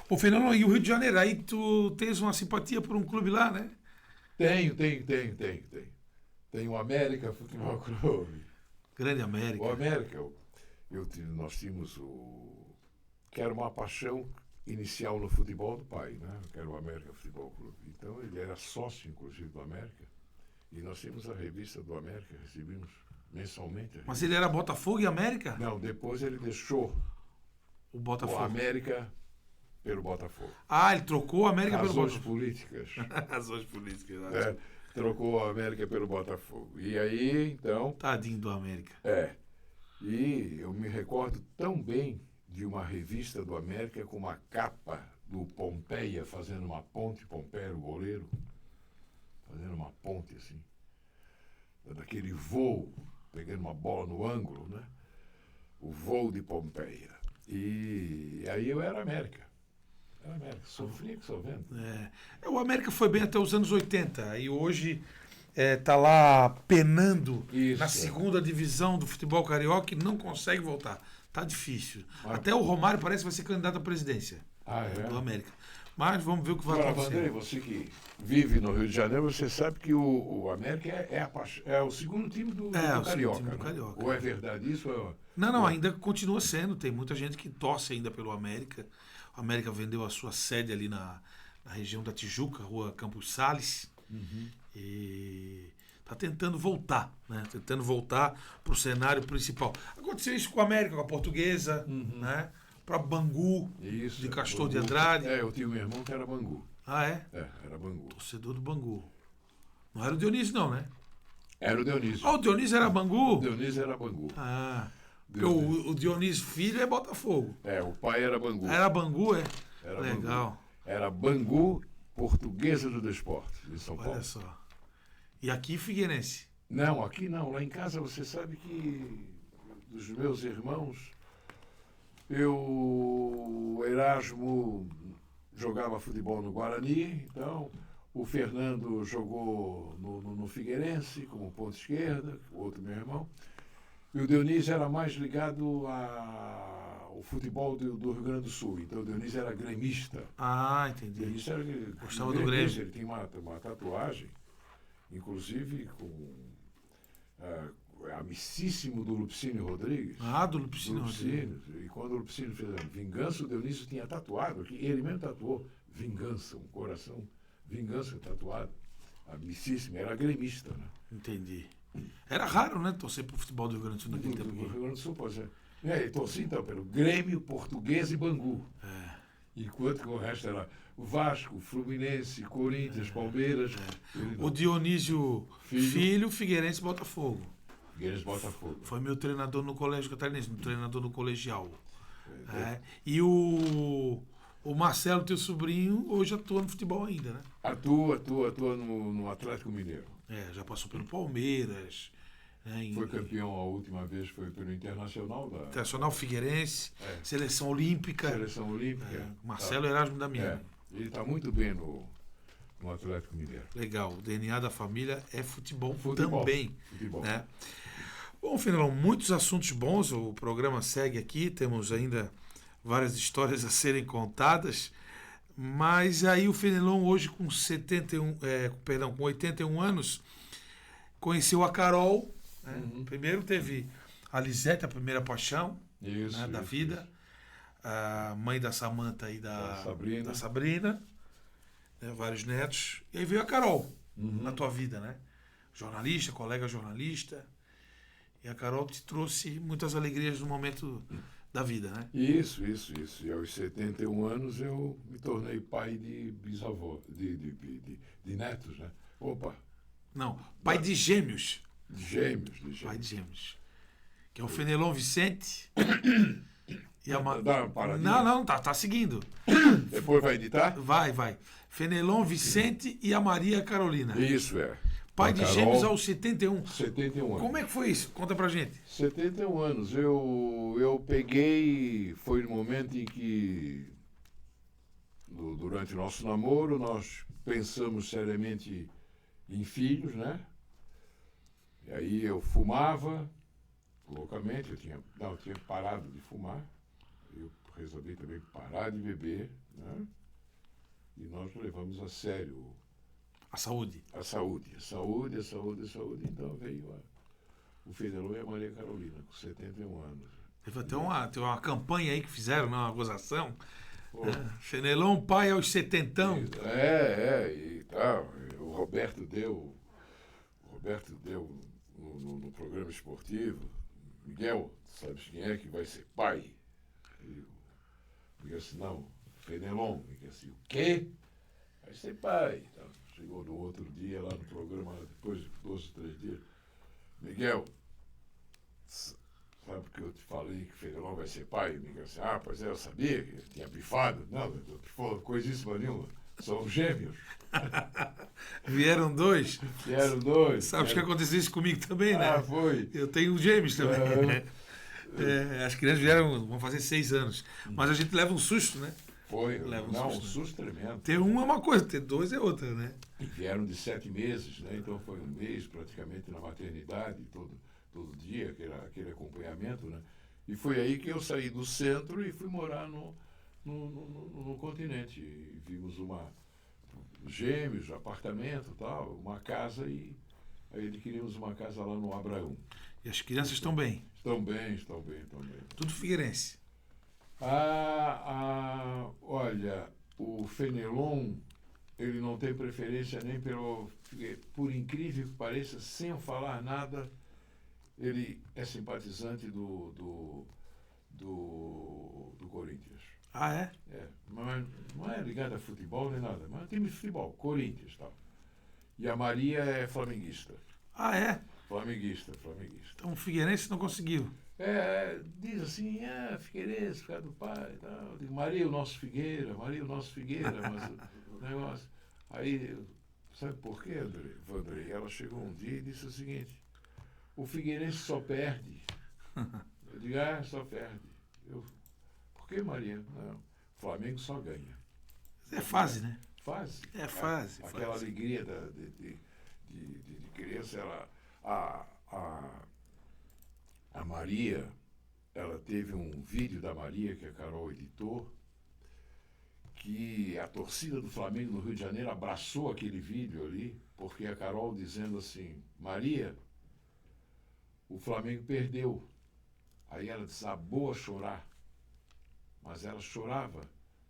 Ô, Fernando, e o Rio de Janeiro? Aí tu tens uma simpatia por um clube lá, né? Tenho. Tem o América Futebol Clube. Grande América. O América, nós tínhamos que era uma paixão inicial no futebol do pai, né? Que era o América Futebol Clube. Então ele era sócio, inclusive, do América. E nós tínhamos a revista do América, recebíamos mensalmente. Mas ele era Botafogo e América? Não, depois ele deixou o Botafogo. O América pelo Botafogo. Ele trocou a América pelo Botafogo. Políticas. Razões políticas. Trocou a América pelo Botafogo. E aí, então... Tadinho do América. E eu me recordo tão bem de uma revista do América com uma capa do Pompeia fazendo uma ponte. Pompeia era o goleiro. Fazendo uma ponte, assim. Daquele voo, pegando uma bola no ângulo, né? O voo de Pompeia. E aí eu era América. Sofria que só vendo. O América foi bem até os anos 80 e hoje está lá penando na segunda divisão do futebol carioca e não consegue voltar. Tá difícil. Até o Romário parece que vai ser candidato à presidência do América. Mas vamos ver o que vai acontecer. Vanderlei, você que vive no Rio de Janeiro, você sabe que o América é o segundo time do Carioca. Time do Carioca. Ou é verdade isso? Não, ainda continua sendo. Tem muita gente que torce ainda pelo América. O América vendeu a sua sede ali na região da Tijuca, rua Campos Sales. E está tentando voltar, né? Tentando voltar para o cenário principal. Aconteceu isso com a América, com a Portuguesa, né? Para Bangu, de Castor de Andrade. Eu tinha um irmão que era Bangu. Ah, é? Era Bangu. Torcedor do Bangu. Não era o Dionísio, não, né? Era o Dionísio. Ah, o Dionísio era Bangu? O Dionísio era Bangu. Ah, porque o Dionísio filho é Botafogo. O pai era Bangu. Era Bangu, é? Era Legal. Bangu. Era Bangu, Portuguesa do Desporto, de São Paulo. Olha só. E aqui, Figueirense? Não, aqui não. Lá em casa você sabe que dos meus irmãos, o Erasmo jogava futebol no Guarani, então o Fernando jogou no Figueirense como ponta esquerda, o outro meu irmão. E o Dionísio era mais ligado ao futebol do Rio Grande do Sul. Então o Dionísio era gremista. Ah, O entendi. Dionísio era Gostava do Grêmio. Ele tinha uma tatuagem, inclusive com amicíssimo do Lupicínio Rodrigues. Ah, do Lupicínio Rodrigues. E quando o Lupicínio fez a Vingança, o Dionísio tinha tatuado, que ele mesmo tatuou, Vingança, um coração, Vingança tatuado. Amicíssimo, era gremista, né? Entendi. Era raro, né, torcer pro futebol do Rio Grande do Sul naquele Do tempo. Rio Grande do Sul, pois é. E torci então pelo Grêmio, Português e Bangu. Enquanto que o resto era o Vasco, Fluminense, Corinthians, Palmeiras. O Dionísio filho, Figueirense e Botafogo. Figueirense, Botafogo. Foi meu treinador no colégio catarinense, meu treinador no colegial. E o Marcelo, teu sobrinho, hoje atua no futebol ainda, né? Atua no Atlético Mineiro. Já passou pelo Palmeiras. Né, foi campeão a última vez, foi pelo Internacional. Internacional Figueirense, Seleção Olímpica. Seleção Olímpica. Marcelo Erasmo da Minha. Ele está muito bem no Atlético Mineiro. Legal. O DNA da família é futebol também. Futebol. Né? Bom, Fenelon, muitos assuntos bons. O programa segue aqui. Temos ainda várias histórias a serem contadas. Mas aí o Fenelon hoje com 81 anos conheceu a Carol. Né? Primeiro teve a Lisete, a primeira paixão da vida. Isso. A mãe da Samanta e da Sabrina. Né? Vários netos. E aí veio a Carol na tua vida, né? Jornalista, colega jornalista. E a Carol te trouxe muitas alegrias no momento da vida, né? Isso. E aos 71 anos eu me tornei pai de bisavó, de netos, né? Opa! Não, pai de gêmeos. De gêmeos. Pai de gêmeos. Que é o Fenelon Vicente. E a Dá uma paradinha? Não, tá seguindo. Depois vai editar? Vai. Fenelon Vicente e a Maria Carolina. Isso é. Pai de gêmeos aos 71. 71 anos. Como é que foi isso? Conta pra gente. 71 anos. Eu peguei, foi no momento em que, durante o nosso namoro, nós pensamos seriamente em filhos, né? E aí eu fumava loucamente, eu tinha parado de fumar. Eu resolvi também parar de beber, né? E nós levamos a sério a saúde. A saúde. Então veio o Fenelon e a Maria Carolina, com 71 anos. Teve até uma campanha aí que fizeram, né? Uma gozação. Fenelon, pai aos 70. E tal. O Roberto deu no programa esportivo. Miguel, sabes quem é que vai ser pai? Eu disse, não, Fenelon. Eu disse, o quê? Vai ser pai. Então, chegou no outro dia lá no programa, depois de 2 ou 3 dias. Miguel, sabe que eu te falei que Fenelon vai ser pai? Miguel disse, pois é, eu sabia que ele tinha pifado. Não, não pifou coisíssima nenhuma. São gêmeos. Vieram dois? Vieram dois. Sabe que aconteceu isso comigo também, né? Foi. Eu tenho gêmeos também. As crianças vão fazer 6 anos. Mas a gente leva um susto, né? Foi. Um susto tremendo. Ter um é uma coisa, ter 2 é outra, né? E vieram de 7 meses, né? Então foi 1 mês praticamente na maternidade, todo dia, aquele acompanhamento, né? E foi aí que eu saí do centro e fui morar no continente. E vimos gêmeos, apartamento, tal, uma casa e aí adquirimos uma casa lá no Abraão. E as crianças estão bem? Estão bem. Tudo figueirense? Olha, o Fenelon, ele não tem preferência nem por incrível que pareça, sem eu falar nada, ele é simpatizante do Corinthians. Ah, é? Mas não é ligado a futebol nem nada, mas é um time de futebol, Corinthians e tal. E a Maria é flamenguista. Ah, é? Flamenguista. Então o Figueirense não conseguiu. Diz assim, Figueirense, cara do pai e tal. Eu digo, Maria, o nosso Figueira, mas o negócio. Aí, sabe por quê, Vandrei? Ela chegou um dia e disse o seguinte: o Figueirense só perde. Eu digo, só perde. Por que, Maria? Não, o Flamengo só ganha. É fase, né? Fase. É fase. Aquela alegria de criança, a Maria, ela teve um vídeo da Maria que a Carol editou, que a torcida do Flamengo no Rio de Janeiro abraçou aquele vídeo ali, porque a Carol dizendo assim, Maria, o Flamengo perdeu. Aí ela desabou a chorar, mas ela chorava.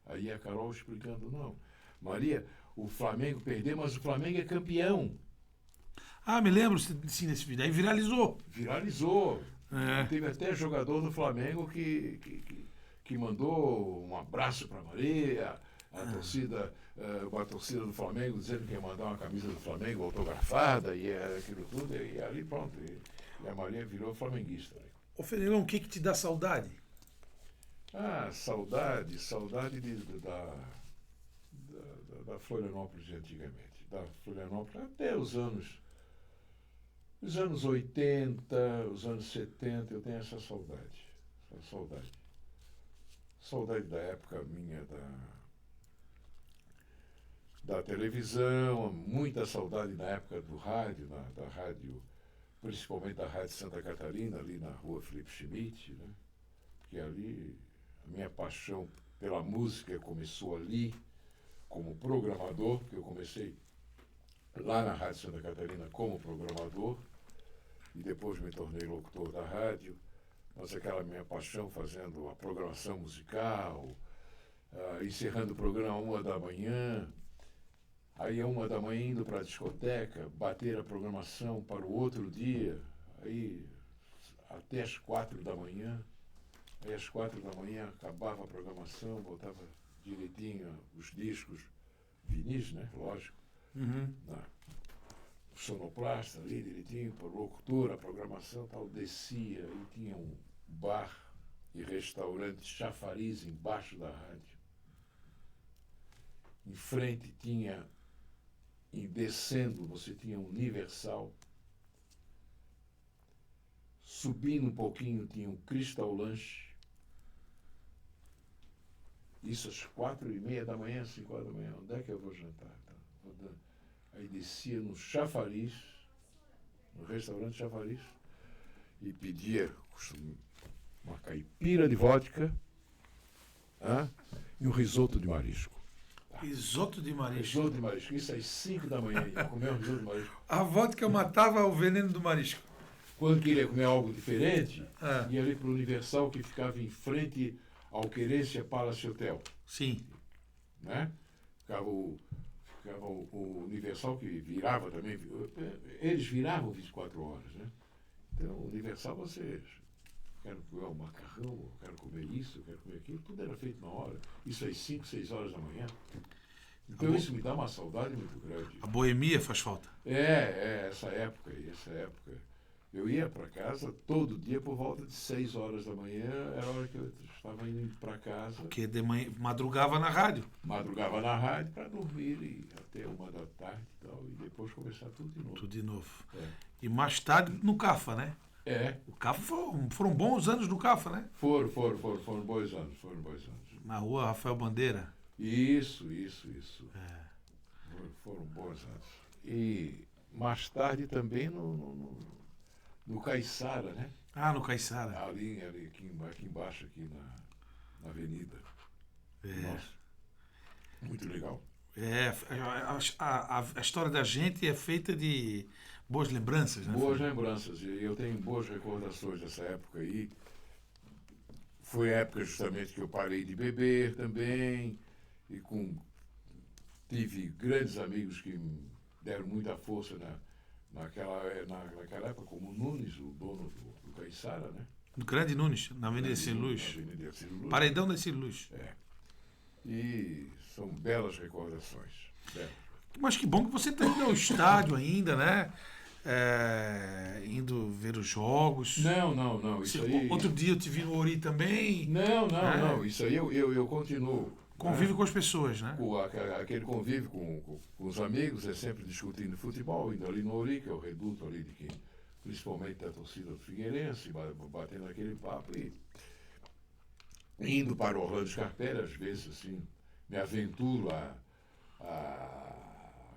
Aí a Carol explicando, não, Maria, o Flamengo perdeu, mas o Flamengo é campeão. Ah, me lembro sim desse vídeo. Aí viralizou. Viralizou. Teve até jogador do Flamengo que mandou um abraço para Maria, uma torcida do Flamengo dizendo que ia mandar uma camisa do Flamengo autografada e aquilo tudo, e ali pronto. E a Maria virou flamenguista. Ô, Fenelon, o que te dá saudade? Saudade da Florianópolis de antigamente. Da Florianópolis até os anos 80, os anos 70, eu tenho essa saudade. Saudade da época minha da televisão, muita saudade na época do rádio, da rádio, principalmente da Rádio Santa Catarina, ali na rua Felipe Schmidt, né? Porque ali a minha paixão pela música começou ali, como programador, porque eu comecei lá na Rádio Santa Catarina como programador, e depois me tornei locutor da rádio, mas aquela minha paixão fazendo a programação musical, encerrando o programa às 1h, aí às 1h indo para a discoteca, bater a programação para o outro dia, aí até às 4h, aí às 4h acabava a programação, botava direitinho os discos, vinis, né? Lógico. Uhum. Sonoplasta ali direitinho, para o locutor, a programação tal, descia e tinha um bar e restaurante chafariz embaixo da rádio. Em frente tinha, e descendo você tinha Universal. Subindo um pouquinho tinha um Crystal Lanche. Isso às 4h30, 5h, onde é que eu vou jantar? Aí descia no chafariz, no restaurante chafariz, e pedia uma caipira de vodka e um risoto de marisco. Risoto de marisco. Risoto de marisco. Isso às 5h, ia comer um risoto de marisco. A vodka matava o veneno do marisco. Quando queria comer algo diferente, ia ali para o Universal, que ficava em frente ao Querência Palace Hotel. Sim. Né? Ficava o Universal, que virava também, eles viravam 24 horas, né? Então, o Universal, você quero comer um macarrão, quero comer isso, quero comer aquilo, tudo era feito na hora. Isso às 5, 6 horas da manhã. Então, isso me dá uma saudade muito grande. A boemia faz falta. Essa época. Eu ia para casa todo dia por volta de 6 horas da manhã, era a hora que eu estava indo para casa. Porque de manhã madrugava na rádio. Madrugava na rádio para dormir e até 1h da tarde e tal, e depois começar tudo de novo. Tudo de novo. E mais tarde no CAFA, né? O CAFA foram bons anos no CAFA, né? Foram bons anos. Na rua Rafael Bandeira. Isso. Foram bons anos. E mais tarde também no Caiçara, né? No Caiçara. Ali aqui embaixo, aqui na avenida. Nossa, muito legal. A história da gente é feita de boas lembranças, né? Boas lembranças. E eu tenho boas recordações dessa época aí. Foi a época justamente que eu parei de beber também. E tive grandes amigos que me deram muita força naquela época, como o Nunes, o dono do Caiçara, né? No Grande Nunes, na Avenida Ciro Luz. Paredão da Ciro Luz. E são belas recordações. Belas. Mas que bom que você está indo ao estádio ainda, né? Indo ver os jogos. Não. Isso aí... Outro dia eu te vi no Ori também. Não. Isso aí eu continuo. Convive com as pessoas, né? Aquele convívio com os amigos, é sempre discutindo futebol, indo ali no Ori, que é o reduto ali de quem, principalmente da torcida do Figueirense, batendo aquele papo e indo para o Orlando Scarpelli, às vezes, assim, me aventuro a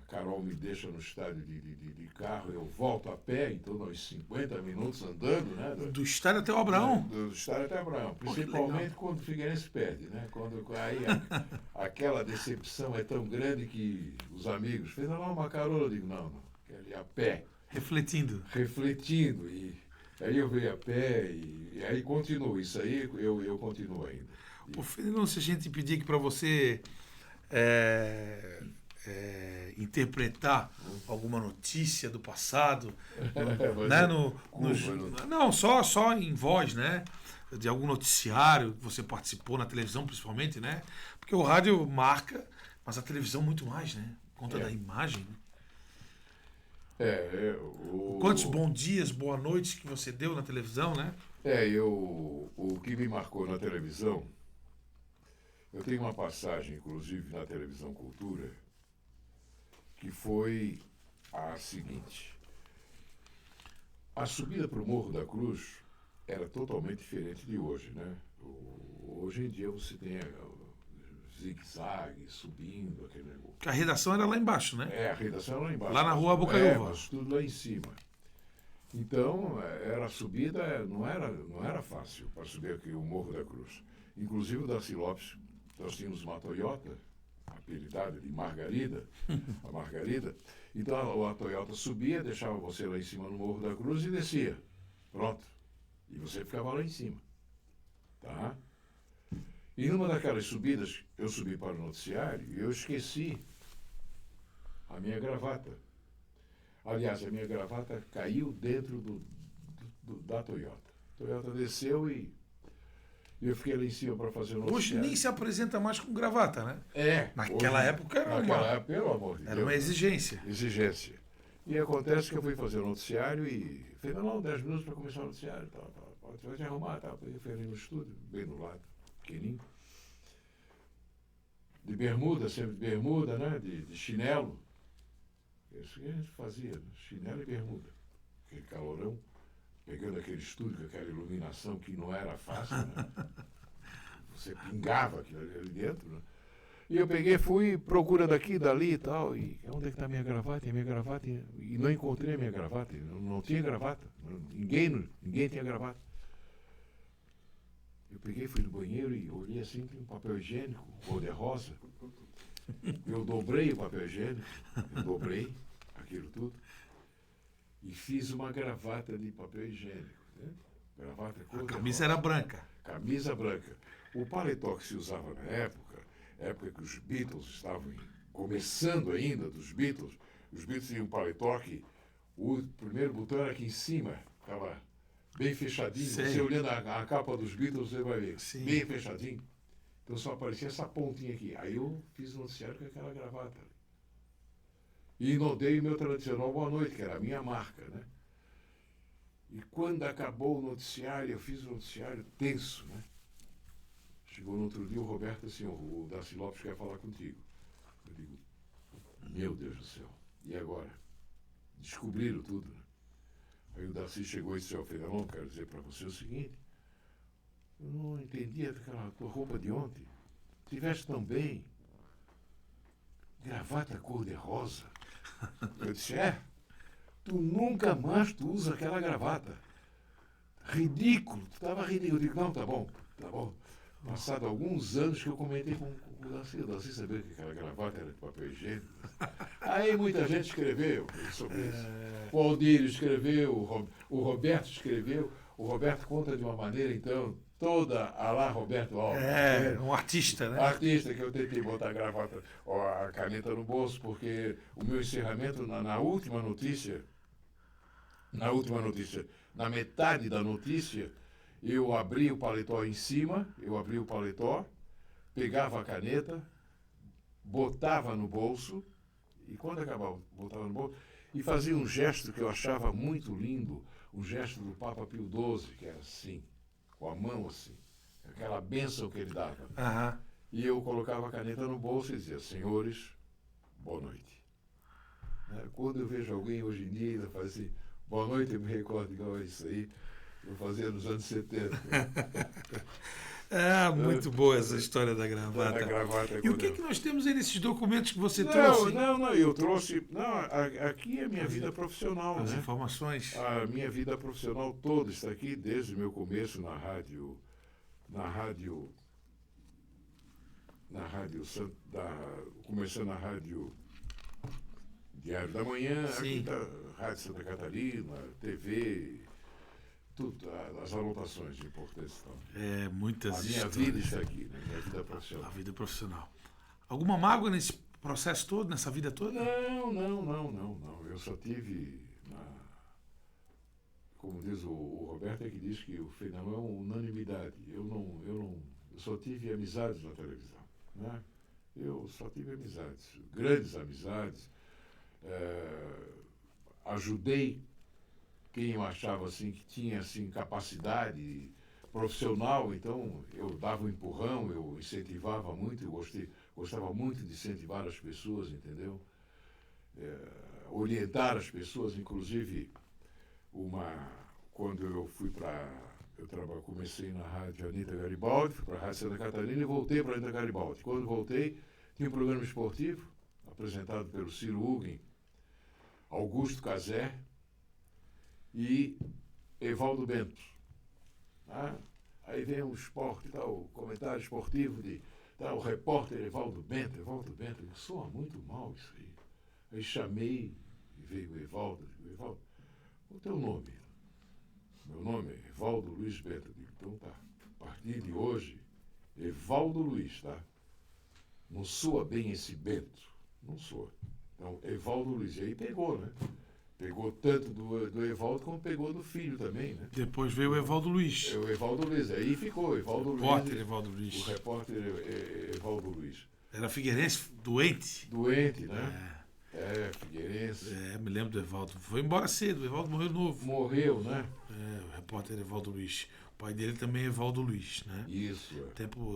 Carol me deixa no estádio de carro, eu volto a pé, em torno aos 50 minutos andando, né? Do estádio até o Abraão? Do estádio até o Abraão, principalmente quando o Figueirense perde, né? Aquela decepção é tão grande que os amigos fazem lá uma carona, eu digo, não, quero ir a pé. Refletindo. E aí eu venho a pé e aí continuo, isso aí eu continuo ainda. Pô, Fernando, se a gente pedir que para você interpretar alguma notícia do passado, né, não, só em voz, né, de algum noticiário que você participou na televisão, principalmente, né, porque o rádio marca, mas a televisão muito mais, né, por conta da imagem, né? Quantos bons dias, boa noites que você deu na televisão, né? O que me marcou na televisão, eu tenho uma passagem, inclusive, na Televisão Cultura, que foi a seguinte. A subida para o Morro da Cruz era totalmente diferente de hoje, né? Hoje em dia você tem zigue-zague, subindo, aquele negócio. A redação era lá embaixo, né? A redação era lá embaixo. Lá na rua Bocaiúva. Mas tudo lá em cima. Então, a subida não era fácil para subir aqui o Morro da Cruz. Inclusive o Darcy Lopes, nós tínhamos uma Toyota, apelidada de Margarida, a Margarida. Então a Toyota subia, deixava você lá em cima no Morro da Cruz e descia. Pronto. E você ficava lá em cima. Tá? E numa daquelas subidas, eu subi para o noticiário e eu esqueci a minha gravata. Aliás, a minha gravata caiu dentro da Toyota. A Toyota desceu e eu fiquei lá em cima para fazer o noticiário. Hoje nem se apresenta mais com gravata, né? Naquela época era pelo amor de Deus, uma exigência. Exigência. E acontece que eu fui fazer o noticiário e falei, não, 10 minutos para começar o noticiário. Você vai te arrumar, tá? Eu fui ali no estúdio, bem do lado, pequenininho. De bermuda, sempre de bermuda, né? De chinelo. Isso que a gente fazia, chinelo e bermuda. Aquele calorão, pegando aquele estúdio com aquela iluminação que não era fácil, né? Você pingava aquilo ali dentro, né? E eu peguei, fui procurando aqui, dali e tal, e onde é que está a minha gravata? E a minha gravata, e não encontrei a minha gravata, não tinha gravata, ninguém tinha gravata. Eu peguei, fui no banheiro e olhei assim, tem um papel higiênico, cor-de-rosa. Eu dobrei o papel higiênico, aquilo tudo, e fiz uma gravata de papel higiênico. Né? Gravata cor-de-rosa. A camisa era branca. Camisa branca. O paletó que se usava na época que os Beatles estavam começando ainda, os Beatles tinham um paletó que o primeiro botão era aqui em cima, estava bem fechadinho. Sei. Você olhando a capa dos Beatles, você vai ver, Sim. Bem fechadinho. Então só aparecia essa pontinha aqui. Aí eu fiz o noticiário com aquela gravata. E inodei o meu tradicional boa noite, que era a minha marca, né? E quando acabou o noticiário, eu fiz o noticiário tenso, né? Chegou no outro dia o Roberto assim, o Darcy Lopes quer falar contigo. Eu digo, meu Deus do céu, e agora? Descobriram tudo, né? Aí o Darcy chegou e disse, Fernando, quero dizer para você o seguinte, eu não entendi aquela tua roupa de ontem. Tiveste tão bem. Gravata cor-de-rosa. Eu disse, tu nunca mais tu usa aquela gravata. Ridículo, tu estava ridículo. Eu digo, não, tá bom. Passado alguns anos que eu comentei com o Darcy sabia que aquela gravata era de papel higiênico. Aí muita gente escreveu sobre isso. O Aldírio escreveu, o Roberto escreveu. O Roberto conta de uma maneira, então, toda a lá Roberto Alves. Um artista, né? Artista que eu tentei botar a gravata, a caneta no bolso, porque o meu encerramento na última notícia, na metade da notícia, eu abri o paletó em cima, pegava a caneta, botava no bolso, e quando acabava, botava no bolso, e fazia um gesto que eu achava muito lindo, o gesto do Papa Pio XII, que era assim, com a mão assim, aquela bênção que ele dava. Aham. E eu colocava a caneta no bolso e dizia, senhores, boa noite. Quando eu vejo alguém hoje em dia ainda faz assim, boa noite, eu me recordo igual a isso aí, eu fazia nos anos 70. Muito boa essa história da gravata. Da gravata. E o que nós temos aí nesses documentos que você não, trouxe? Não, eu trouxe... Não, aqui é a minha vida profissional, As né? informações. A minha vida profissional toda está aqui, desde o meu começo começando na rádio Diário da Manhã, Sim. aqui da Rádio Santa Catarina, TV, tudo, as anotações de importância. Muitas A minha histórias. vida está aqui, né? Minha vida profissional. A vida profissional. Alguma mágoa nesse processo todo, nessa vida toda? Não. Eu só tive, como diz o Roberto, é que diz que o Fenelon é uma unanimidade. Eu só tive amizades na televisão, né? Eu só tive amizades, grandes amizades. Ajudei quem eu achava assim que tinha assim capacidade profissional, então eu dava um empurrão, eu incentivava muito, gostava muito de incentivar as pessoas, entendeu? Orientar as pessoas, inclusive quando eu fui comecei na rádio Anita Garibaldi, fui para a Rádio Santa Catarina e voltei para a Anita Garibaldi. Quando voltei, tinha um programa esportivo apresentado pelo Ciro Ugin, Augusto Cazé e Evaldo Bento. Aí vem um esporte, o comentário esportivo o repórter Evaldo Bento, soa muito mal isso aí. Aí chamei e veio o Evaldo, Evaldo, qual é o teu nome? Meu nome é Evaldo Luiz Bento. Digo, então tá, a partir de hoje, Evaldo Luiz, tá? Não soa bem esse Bento, não soa. Então, Evaldo Luiz, e aí pegou, né? Pegou tanto do Evaldo como pegou do filho também, né? Depois veio o Evaldo Luiz. O Evaldo Luiz, aí ficou Evaldo Luiz. Evaldo Luiz. O repórter Evaldo Luiz. Era figueirense doente. Doente, né? Figueirense. Me lembro do Evaldo. Foi embora cedo, o Evaldo morreu novo. Morreu, né? O repórter Evaldo Luiz. O pai dele também é Evaldo Luiz, né? Isso.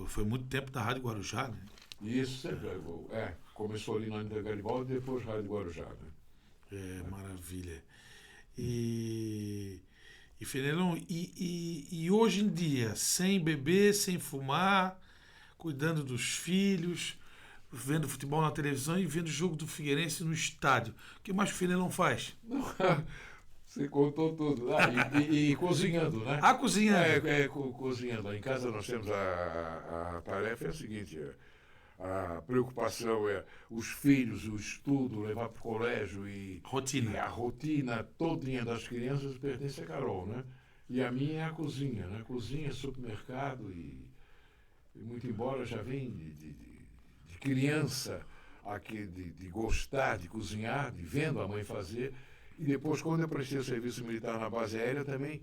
Foi muito tempo da Rádio Guarujá, né? Isso, sempre. Começou ali na Anita Garibaldi e depois Rádio Guarujá, né? Maravilha. E Fenelon, e hoje em dia, sem beber, sem fumar, cuidando dos filhos, vendo futebol na televisão e vendo o jogo do Figueirense no estádio. O que mais o Fenelon faz? Você contou tudo. E cozinhando, né? Cozinhando. Cozinhando. Em casa nós temos a tarefa é a seguinte, a preocupação é os filhos, o estudo, levar para o colégio Rotina. E a rotina todinha das crianças pertence a Carol, né? E a minha é a cozinha, né? Cozinha, supermercado e muito embora já vem de criança aqui de gostar de cozinhar, de vendo a mãe fazer. E depois, quando eu prestei o serviço militar na base aérea, também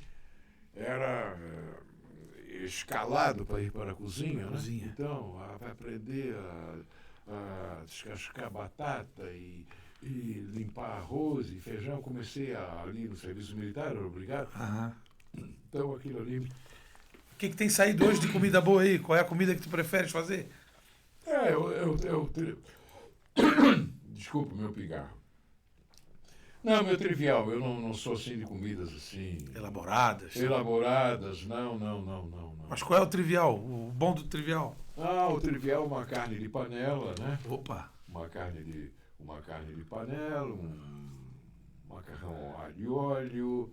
era escalado para ir para a cozinha, né? Então, vai aprender a descascar batata e limpar arroz e feijão. Comecei ali no serviço militar, era obrigado. Então, aquilo ali... O que tem saído hoje de comida boa aí? Qual é a comida que tu preferes fazer? Desculpa o meu pigarro. Não, meu trivial, eu não sou assim de comidas assim... Elaboradas, não. Mas qual é o trivial? O bom do trivial? O trivial é uma carne de panela, né? Opa! Uma carne de panela, um macarrão alho e óleo,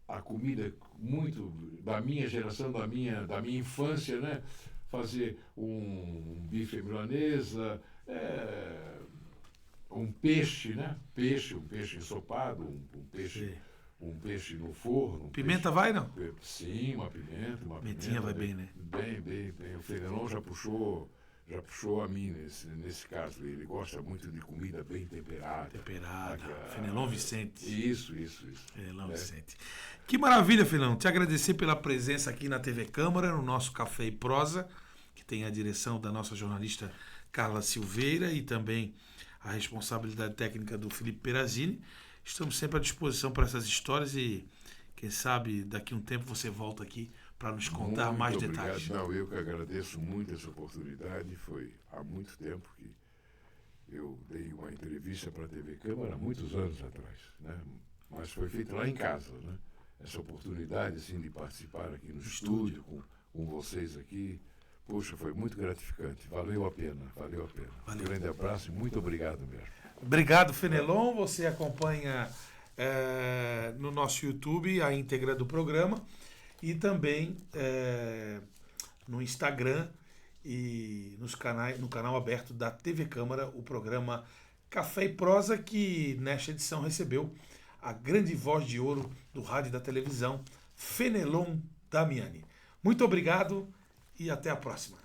a comida muito da minha geração, da minha infância, né? Fazer um bife milanesa, um peixe, né? Um peixe ensopado, um peixe no forno. Pimenta vai, não? Sim, uma pimenta. Pimentinha vai bem, né? Bem. O Fenelon já puxou a mim nesse caso. Ele gosta muito de comida bem temperada. Fenelon Vicente. Isso. Fenelon Vicente. Que maravilha, Fenelon. Te agradecer pela presença aqui na TV Câmara, no nosso Café e Prosa, que tem a direção da nossa jornalista Carla Silveira e também a responsabilidade técnica do Felipe Perazini. Estamos sempre à disposição para essas histórias e, quem sabe, daqui a um tempo você volta aqui para nos contar Muito mais obrigado. detalhes. Não, eu que agradeço muito essa oportunidade. Foi há muito tempo que eu dei uma entrevista para a TV Câmara, há muitos anos atrás, né? Mas foi feito lá em casa, né? Essa oportunidade assim, de participar aqui no estúdio com vocês aqui, poxa, foi muito gratificante. Valeu a pena, valeu a pena. Valeu. Um grande abraço e muito obrigado mesmo. Obrigado, Fenelon. Você acompanha no nosso YouTube a íntegra do programa e também no Instagram e no canal aberto da TV Câmara, o programa Café e Prosa, que nesta edição recebeu a grande voz de ouro do rádio e da televisão, Fenelon Damiani. Muito obrigado e até a próxima.